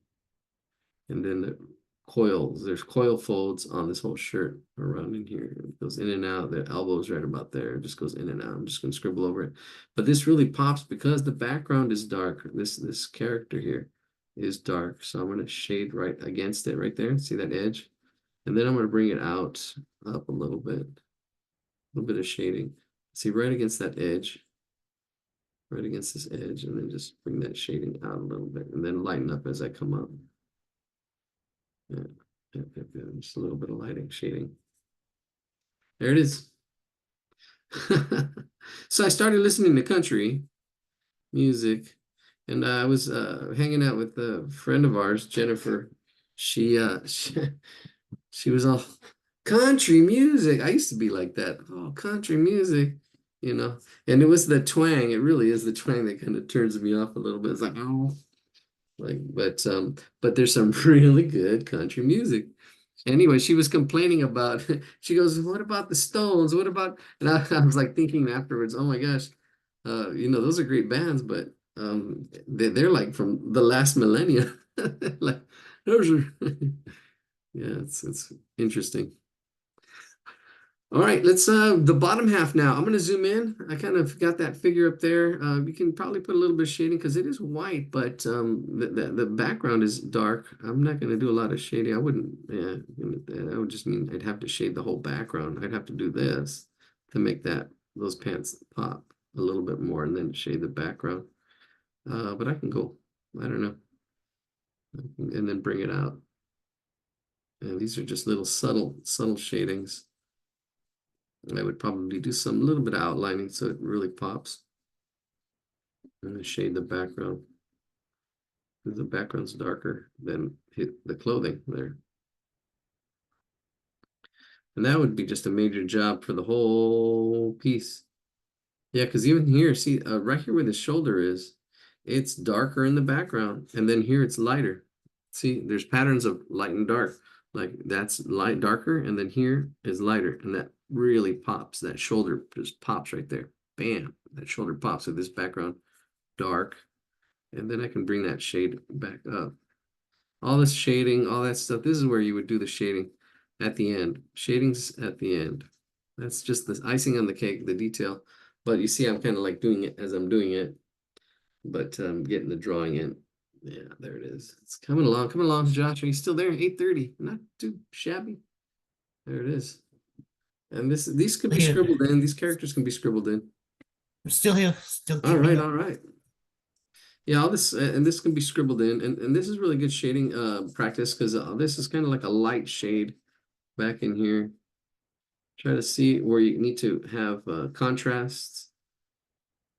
S1: And then the coils, there's coil folds on this whole shirt around in here. It goes in and out. The elbow's right about there. It just goes in and out. I'm just going to scribble over it. But this really pops because the background is dark. This character here is dark. So I'm going to shade right against it right there. See that edge? And then I'm going to bring it out up a little bit. A little bit of shading. See right against that edge. Right against this edge. And then just bring that shading out a little bit. And then lighten up as I come up. Yeah, just a little bit of lighting, shading. There it is. So I started listening to country music, and I was hanging out with a friend of ours, Jennifer. She she was all country music. I used to be like that. Oh, country music, you know. And it was the twang. It really is the twang that kind of turns me off a little bit. It's like, oh, like, but there's some really good country music. Anyway, she was complaining about, she goes, what about the Stones? What about, and I was like thinking afterwards, oh my gosh, those are great bands, but they're like from the last millennia. Like those are, yeah, it's interesting. All right, let's the bottom half now. I'm gonna zoom in. I kind of got that figure up there. You can probably put a little bit of shading because it is white, but the background is dark. I'm not gonna do a lot of shading. I wouldn't, yeah, that would just mean I'd have to shade the whole background. I'd have to do this to make those pants pop a little bit more and then shade the background. But I can go, I don't know, and then bring it out. And these are just little subtle shadings. I would probably do some little bit of outlining so it really pops. I'm going to shade the background. The background's darker than the clothing there. And that would be just a major job for the whole piece. Yeah, because even here, see, right here where the shoulder is, it's darker in the background. And then here it's lighter. See, there's patterns of light and dark. Like that's light, darker, and then here is lighter. And that really pops. That shoulder just pops right there. Bam, that shoulder pops with this background dark. And then I can bring that shade back up. All this shading, all that stuff, this is where you would do the shading at the end. Shading's at the end. That's just the icing on the cake, the detail. But you see, I'm kind of like doing it as I'm doing it, but getting the drawing in. Yeah, there it is. It's coming along, Josh. Are you still there? 8:30. Not too shabby. There it is. And these could be
S2: Here.
S1: scribbled in. These characters can be scribbled in.
S2: I'm still here, still
S1: All
S2: keeping
S1: right,
S2: up.
S1: all right. Yeah, all this and this can be scribbled in, and this is really good shading practice because this is kind of like a light shade back in here. Try to see where you need to have contrasts,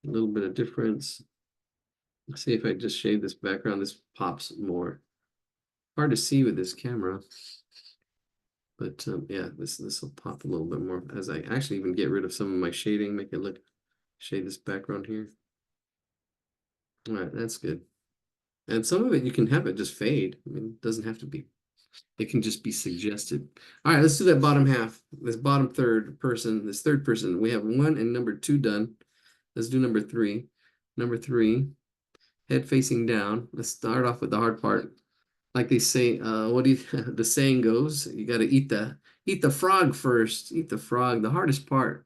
S1: a little bit of difference. See if I just shade this background, this pops more. Hard to see with this camera, but yeah, this will pop a little bit more as I actually even get rid of some of my shading, make it look, shade this background here. All right, that's good. And some of it you can have it just fade. I mean, it doesn't have to be. It can just be suggested. All right, let's do that bottom half. This bottom third person, this third person. We have 1 and number 2 done. Let's do number 3. Number 3, head facing down. Let's start off with the hard part. Like they say, the saying goes, you got to eat the frog first. Eat the frog, the hardest part.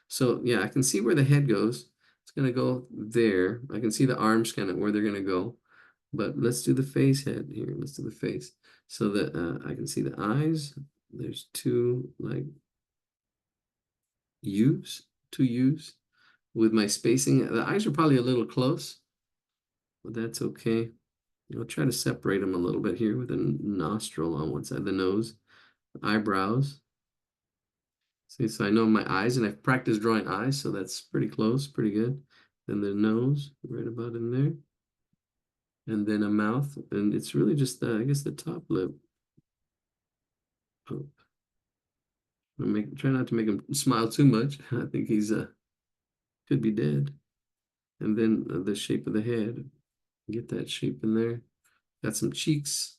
S1: So yeah, I can see where the head goes. It's gonna go there. I can see the arms kind of where they're gonna go. But let's do the face head here. Let's do the face so that I can see the eyes. There's two like U's, two U's with my spacing. The eyes are probably a little close, but that's okay. I'll try to separate them a little bit here with a nostril on one side of the nose, eyebrows. See, so I know my eyes, and I've practiced drawing eyes, so that's pretty close, pretty good. Then the nose, right about in there, and then a mouth, and it's really just I guess the top lip. Oh, try not to make him smile too much. I think he's could be dead. And then the shape of the head, get that shape in there. Got some cheeks.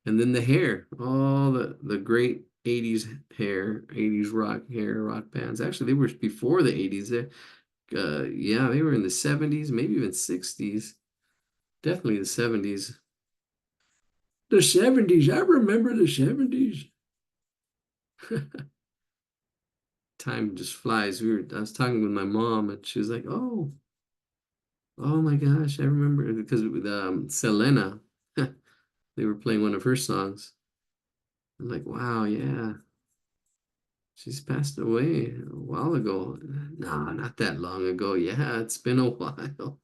S1: And then the hair, all the great 80s hair, 80s rock hair, rock bands. Actually, they were before the 80s. Yeah, they were in the 70s, maybe even 60s. Definitely the 70s. The 70s, I remember the 70s. Time just flies. I was talking with my mom, and she was like, oh my gosh, I remember because with Selena, they were playing one of her songs. I'm like, wow, yeah. She's passed away a while ago. No, not that long ago. Yeah, it's been a while.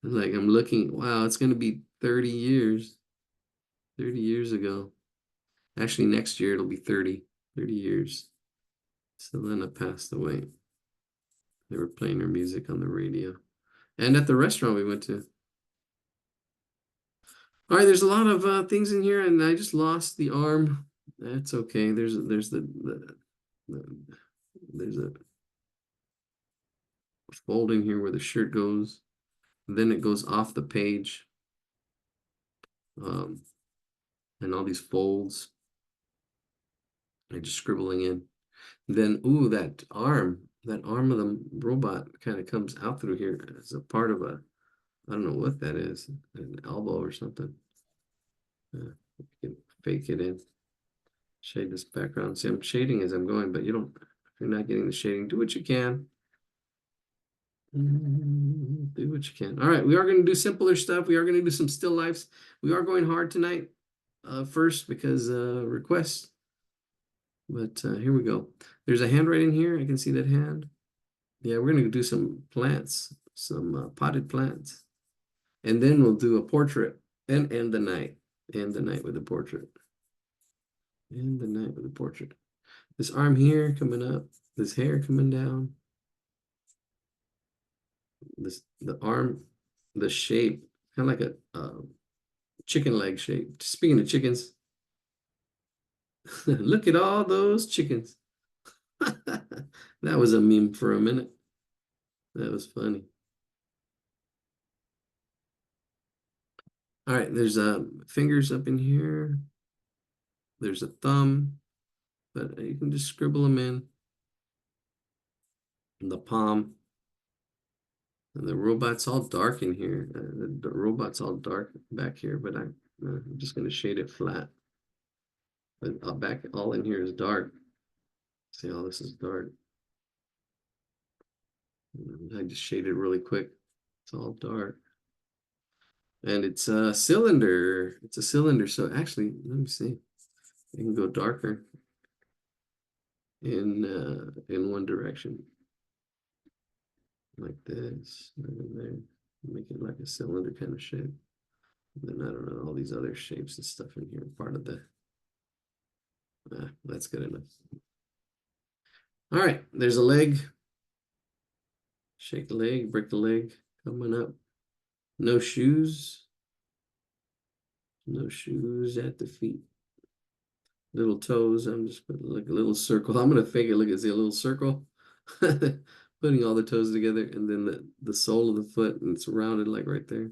S1: Like I'm looking, wow, it's gonna be 30 years. 30 years ago. Actually, next year it'll be 30 years. Selena passed away. They were playing her music on the radio. And at the restaurant we went to. All right, there's a lot of things in here, and I just lost the arm. That's okay. There's the there's a fold in here where the shirt goes. Then it goes off the page. Um, and all these folds. I just scribbling in. Then, ooh, that arm of the robot kind of comes out through here as a part of a, I don't know what that is, an elbow or something. You can fake it in. Shade this background. See, I'm shading as I'm going, but if you're not getting the shading, do what you can. Do what you can. All right, we are going to do simpler stuff. We are going to do some still lifes. We are going hard tonight, first because requests. But here we go. There's a hand right in here. I can see that hand. Yeah, we're going to do some plants, some potted plants. And then we'll do a portrait and end the night. End the night with a portrait. End the night with a portrait. This arm here coming up. This hair coming down. The arm, the shape, kind of like a chicken leg shape. Speaking of chickens, look at all those chickens. That was a meme for a minute. That was funny. All right, there's fingers up in here. There's a thumb, but you can just scribble them in. And the palm. And the robot's all dark in here. The robot's all dark back here, but I'm just going to shade it flat. But back all in here is dark. See, all this is dark. I just shade it really quick. It's all dark. And it's a cylinder. It's a cylinder. So actually, let me see. I can go darker in one direction. Like this. Right there. Make it like a cylinder kind of shape. And then I don't know, all these other shapes and stuff in here. Part of the that's good enough. All right, there's a leg. Shake the leg, break the leg, coming up. No shoes. No shoes at the feet. Little toes. I'm just putting like a little circle. I'm gonna fake it. Look, see a little circle. Putting all the toes together, and then the sole of the foot, and it's rounded like right there.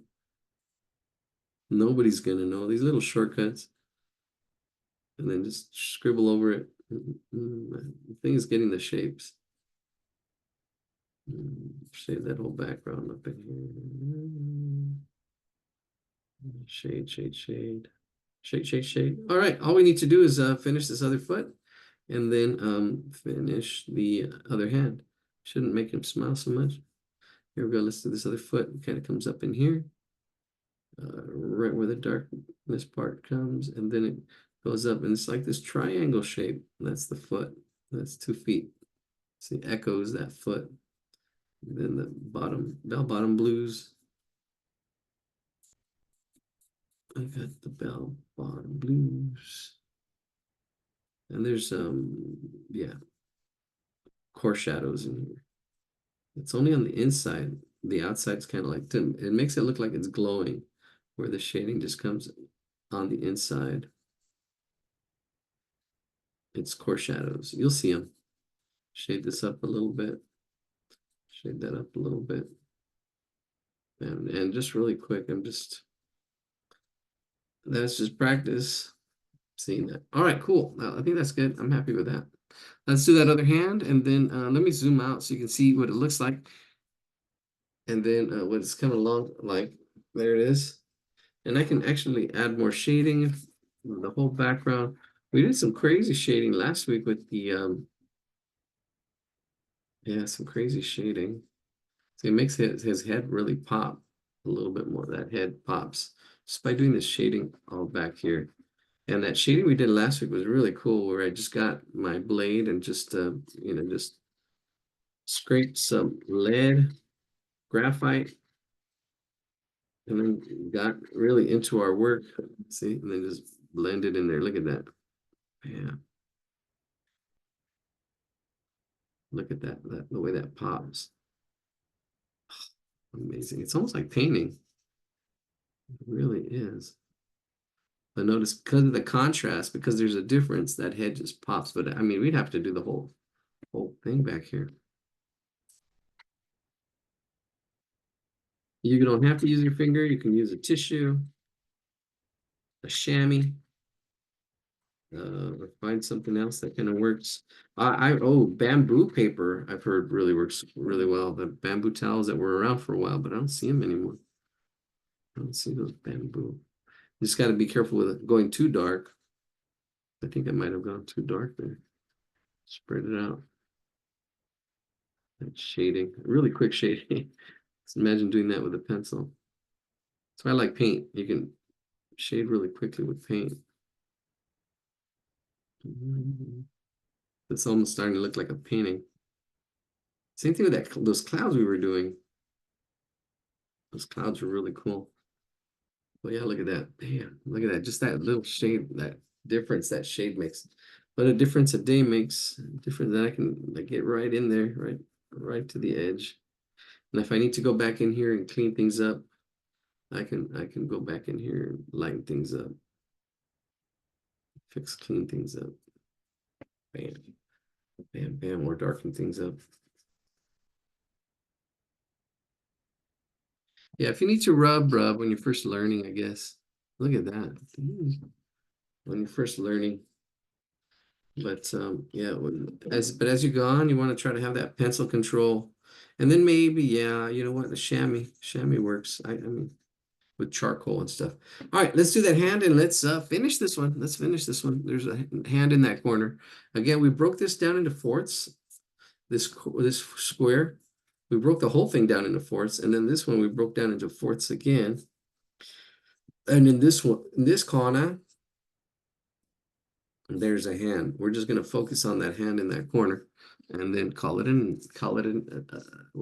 S1: Nobody's gonna know these little shortcuts. And then just scribble over it. The thing is getting the shapes. Shade that whole background up in here. Shade, shade, shade. Shade, shade, shade. All right, all we need to do is finish this other foot and then finish the other hand. Shouldn't make him smile so much. Here we go. Let's do this other foot. It kind of comes up in here, right where the darkness part comes, and then it goes up, and it's like this triangle shape. That's the foot. That's 2 feet. See, echoes that foot. And then the bottom, bell bottom blues. I got the bell bottom blues. And there's yeah, core shadows in here. It's only on the inside. The outside's kind of like, it makes it look like it's glowing, where the shading just comes on the inside. It's core shadows. You'll see them. Shade this up a little bit. Shade that up a little bit. And just really quick, that's just practice seeing that. All right, cool. I think that's good. I'm happy with that. Let's do that other hand, and then let me zoom out so you can see what it looks like. And then what it's coming along like. There it is. And I can actually add more shading, the whole background. We did some crazy shading last week with the yeah, some crazy shading. So it makes his head really pop a little bit more. That head pops just by doing this shading all back here. And that shading we did last week was really cool, where I just got my blade and just just scraped some lead, graphite, and then got really into our work. See, and then just blended in there. Look at that. Yeah. Look at that, the way that pops. Amazing. It's almost like painting. It really is. But notice because of the contrast, because there's a difference, that head just pops. But I mean, we'd have to do the whole thing back here. You don't have to use your finger. You can use a tissue, a chamois, or find something else that kind of works. Oh, bamboo paper I've heard really works really well. The bamboo towels that were around for a while, but I don't see them anymore. I don't see those bamboo. You just got to be careful with it going too dark. I think I might have gone too dark there. Spread it out. That shading, really quick shading. Just imagine doing that with a pencil. That's why I like paint. You can shade really quickly with paint. It's almost starting to look like a painting. Same thing with those clouds we were doing. Those clouds were really cool. Well, yeah, look at that. Damn, look at that. Just that little shade, that difference that shade makes. But a difference a day makes a difference that I can like get right in there, right to the edge. And if I need to go back in here and clean things up, I can go back in here and lighten things up. Clean things up. Bam. Bam, bam, or darken things up. Yeah, if you need to rub when you're first learning, I guess. Look at that. When you're first learning. But yeah, as you go on, you want to try to have that pencil control. And then maybe, yeah, you know what, the chamois. Chamois works. I mean with charcoal and stuff. All right, let's do that hand and let's finish this one. Let's finish this one. There's a hand in that corner. Again, we broke this down into fourths. This square, we broke the whole thing down into fourths, and then this one we broke down into fourths again. And in this one, in this corner, there's a hand. We're just going to focus on that hand in that corner, and then we'll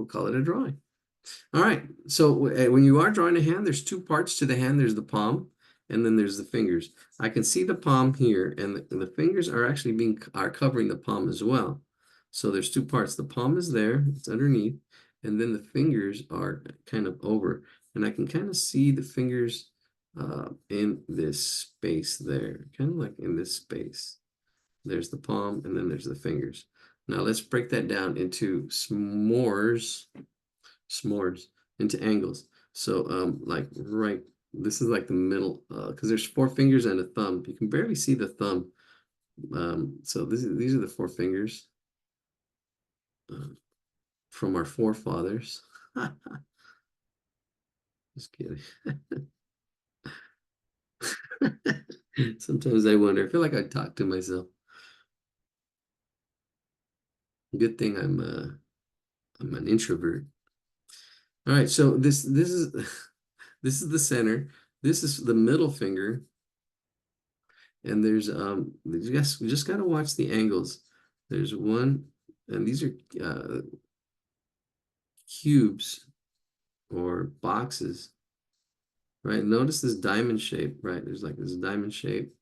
S1: call it a drawing. All right. So when you are drawing a hand, there's two parts to the hand. There's the palm, and then there's the fingers. I can see the palm here, and the fingers are actually covering the palm as well. So there's two parts. The palm is there, it's underneath, and then the fingers are kind of over. And I can kind of see the fingers in this space there, kind of like in this space. There's the palm, and then there's the fingers. Now let's break that down into s'mores into angles. So like this is like the middle because there's four fingers and a thumb. You can barely see the thumb. So these are the four fingers from our forefathers. Just kidding. Sometimes I wonder. I feel like I talk to myself. Good thing I'm an introvert. All right, so this is this is the center. This is the middle finger, and there's we just gotta watch the angles. There's one, and these are cubes or boxes, right? Notice this diamond shape, right? There's like this diamond shape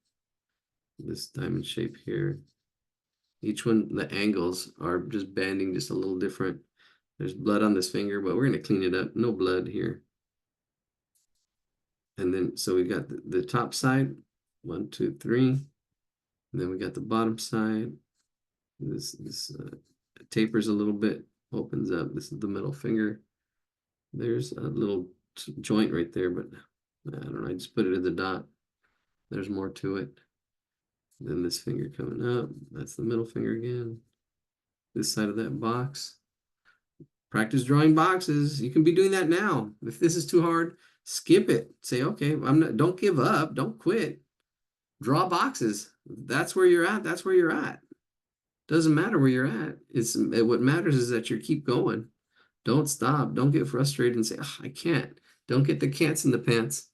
S1: here. Each one, the angles are just bending just a little different. There's blood on this finger, but we're gonna clean it up. No blood here. And then, so we got the top side, 1, 2, 3. And then we got the bottom side. This tapers a little bit, opens up. This is the middle finger. There's a little joint right there, but I don't know. I just put it as a dot. There's more to it. Then this finger coming up. That's the middle finger again. This side of that box. Practice drawing boxes. You can be doing that now. If this is too hard, skip it. Say, okay, I'm not, don't give up. Don't quit. Draw boxes. That's where you're at. That's where you're at. Doesn't matter where you're at. What matters is that you keep going. Don't stop. Don't get frustrated and say, oh, I can't. Don't get the cants in the pants.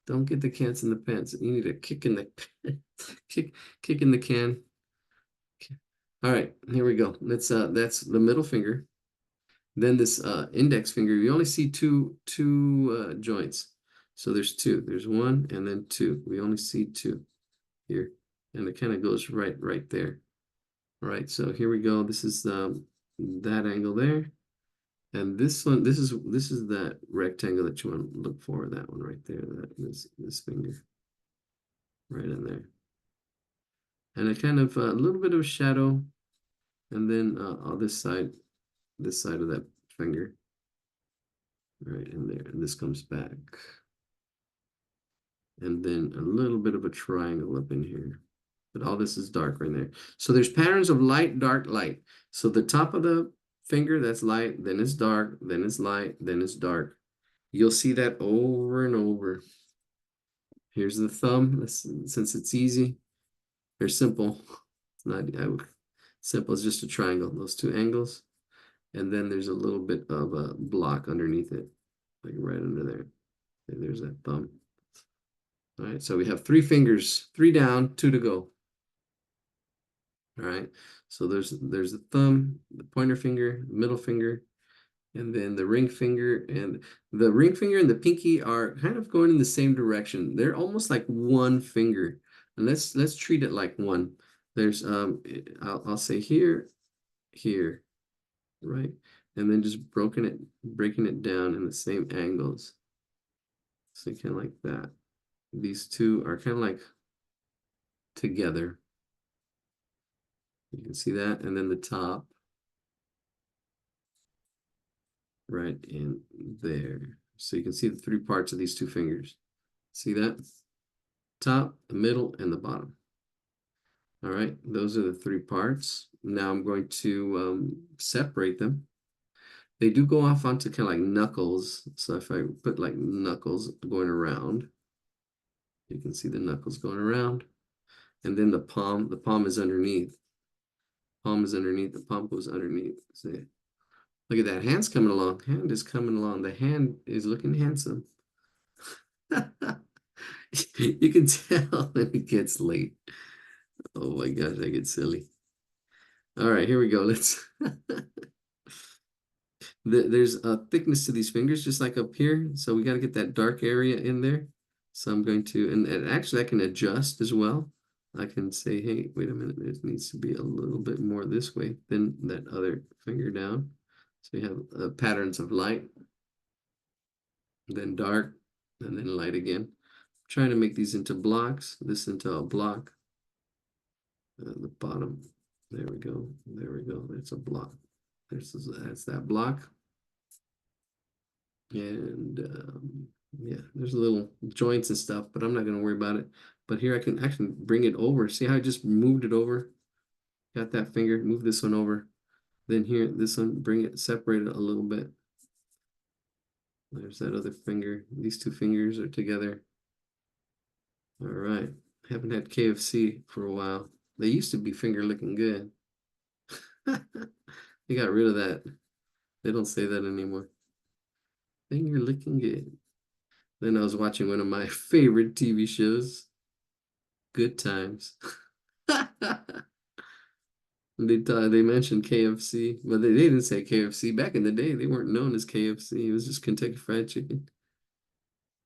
S1: Don't get the cants in the pants. You need a kick in the kick in the can. All right, here we go. That's the middle finger. Then this index finger, you only see two joints. So there's two. There's one and then two. We only see two here. And it kind of goes right there. All right, so here we go. This is that angle there. And this one, this is that rectangle that you want to look for, that one right there, this finger right in there. And a kind of a little bit of shadow, and then on this side of that finger, right in there, and this comes back. And then a little bit of a triangle up in here. But all this is dark right there. So there's patterns of light, dark, light. So the top of the finger, that's light, then it's dark, then it's light, then it's dark. You'll see that over and over. Here's the thumb, since it's easy, or simple. It's not simple, it's just a triangle, those two angles. And then there's a little bit of a block underneath it, like right under there. And there's that thumb. All right, so we have 3 fingers, 3 down, 2 to go. All right, so there's the thumb, the pointer finger, the middle finger, and then the ring finger. And the ring finger and the pinky are kind of going in the same direction. They're almost like one finger. And let's treat it like one. There's I'll say here, here, right? And then just breaking it down in the same angles. So kind of like that. These two are kind of like together. You can see that, and then the top right in there. So you can see the 3 parts of these 2 fingers. See that? Top, the middle, and the bottom. All right, those are the 3 parts. Now I'm going to separate them. They do go off onto kind of like knuckles. So if I put like knuckles going around, you can see the knuckles going around. And then the palm is underneath. Palm is underneath, the palm goes underneath. See? Look at that, hand's coming along. Hand is coming along. The hand is looking handsome. You can tell when it gets late. Oh my gosh, I get silly. All right, here we go. Let's there's a thickness to these fingers, just like up here. So we got to get that dark area in there. So I'm going to, and actually I can adjust as well. I can say, hey, wait a minute, it needs to be a little bit more this way than that other finger down. So you have patterns of light, then dark, and then light again. I'm trying to make these into blocks, this into a block. The bottom, there we go, there we go. That's a block. That's that block. And yeah, there's little joints and stuff, but I'm not going to worry about it. But here I can actually bring it over. See how I just moved it over? Got that finger, move this one over. Then here, this one, bring it, separate it a little bit. There's that other finger. These 2 fingers are together. All right. Haven't had KFC for a while. They used to be finger looking good. They got rid of that. They don't say that anymore. Finger looking good. Then I was watching one of my favorite TV shows, Good Times. They mentioned KFC, but they didn't say KFC. Back in the day, they weren't known as KFC. It was just Kentucky Fried Chicken.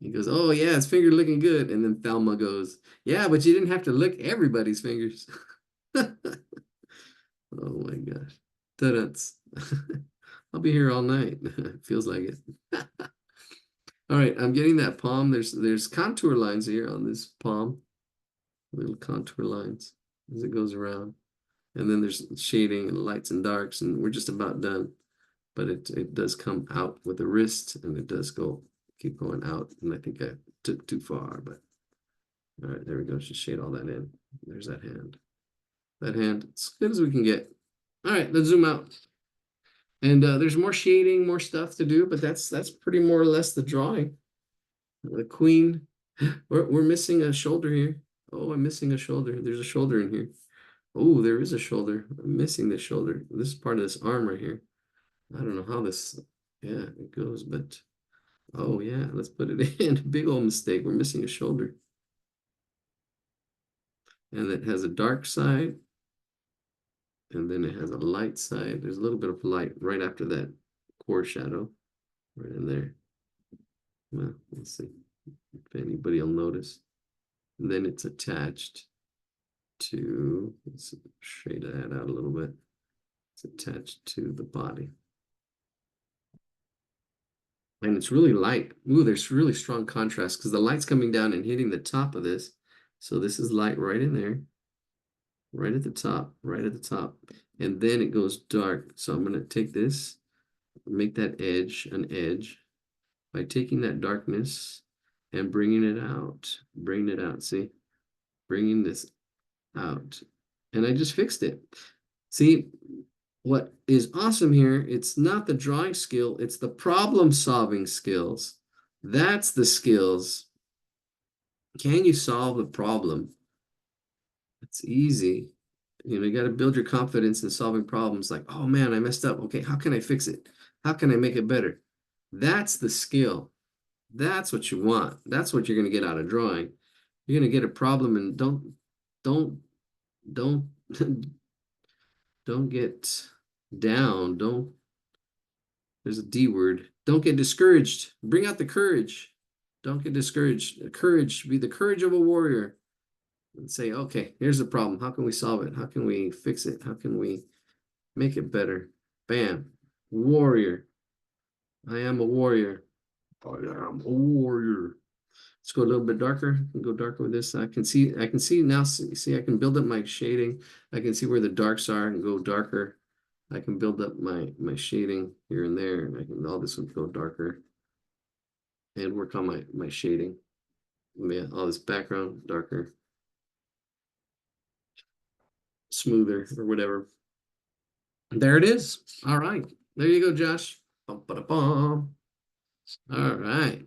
S1: He goes, "Oh yeah, his finger looking good." And then Thelma goes, "Yeah, but you didn't have to lick everybody's fingers." Oh my gosh. Ta-dance. I'll be here all night. Feels like it. All right, I'm getting that palm. There's contour lines here on this palm. Little contour lines as it goes around. And then there's shading and lights and darks, and we're just about done. But it does come out with the wrist, and it does keep going out. And I think I took too far, but all right, there we go. Just shade all that in. There's that hand. That hand, as good as we can get. All right, let's zoom out. And there's more shading, more stuff to do, but that's pretty more or less the drawing. The queen, we're missing a shoulder here. Oh, I'm missing a shoulder. There's a shoulder in here. Oh, there is a shoulder. I'm missing the shoulder. This is part of this arm right here. I don't know how this, yeah, it goes, but oh yeah, let's put it in. Big old mistake. We're missing a shoulder. And it has a dark side, and then it has a light side. There's a little bit of light right after that core shadow, right in there. Well, let's see if anybody will notice. And then it's attached to, let's shade that out a little bit. It's attached to the body. And it's really light. Ooh, there's really strong contrast because the light's coming down and hitting the top of this. So this is light right in there, right at the top, right at the top. And then it goes dark. So I'm going to take this, make that edge an edge by taking that darkness and bringing it out, see? Bringing this out. And I just fixed it. See, what is awesome here, it's not the drawing skill, it's the problem solving skills. That's the skills. Can you solve the problem? It's easy. You got to build your confidence in solving problems like, oh man, I messed up. Okay, how can I fix it? How can I make it better? That's the skill. That's what you want. That's what you're going to get out of drawing. You're going to get a problem and don't, don't, don't get down. There's a D word. Don't get discouraged. Bring out the courage. Don't get discouraged. Courage, be the courage of a warrior. And say, okay, here's the problem. How can we solve it? How can we fix it? How can we make it better? Bam. Warrior. I am a warrior. I am a warrior. Let's go a little bit darker. Go darker with this. I can see now, see, I can build up my shading. I can see where the darks are and go darker. I can build up my shading here and there, and I can all this would go darker and work on my shading. Yeah, all this background darker, smoother, or whatever. There it is. All right. There you go, Josh. Bum, ba, da, bum. All right.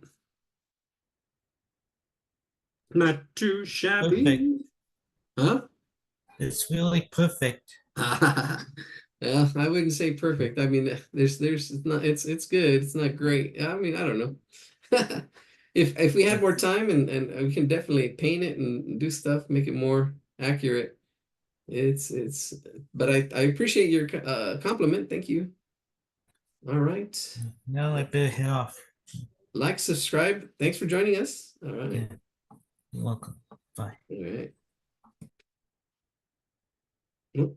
S1: Not too
S2: Perfect.
S1: shabby. Huh?
S2: It's really perfect.
S1: Yeah, I wouldn't say perfect. I mean, there's not it's good. It's not great. I mean, I don't know. If we had more time and we can definitely paint it and do stuff, make it more accurate. It's but I appreciate your compliment. Thank you. All right.
S2: Now I better head off.
S1: Like, subscribe. Thanks for joining us. All
S2: Yeah.
S1: right.
S2: You're welcome. Bye.
S1: All right. Oh,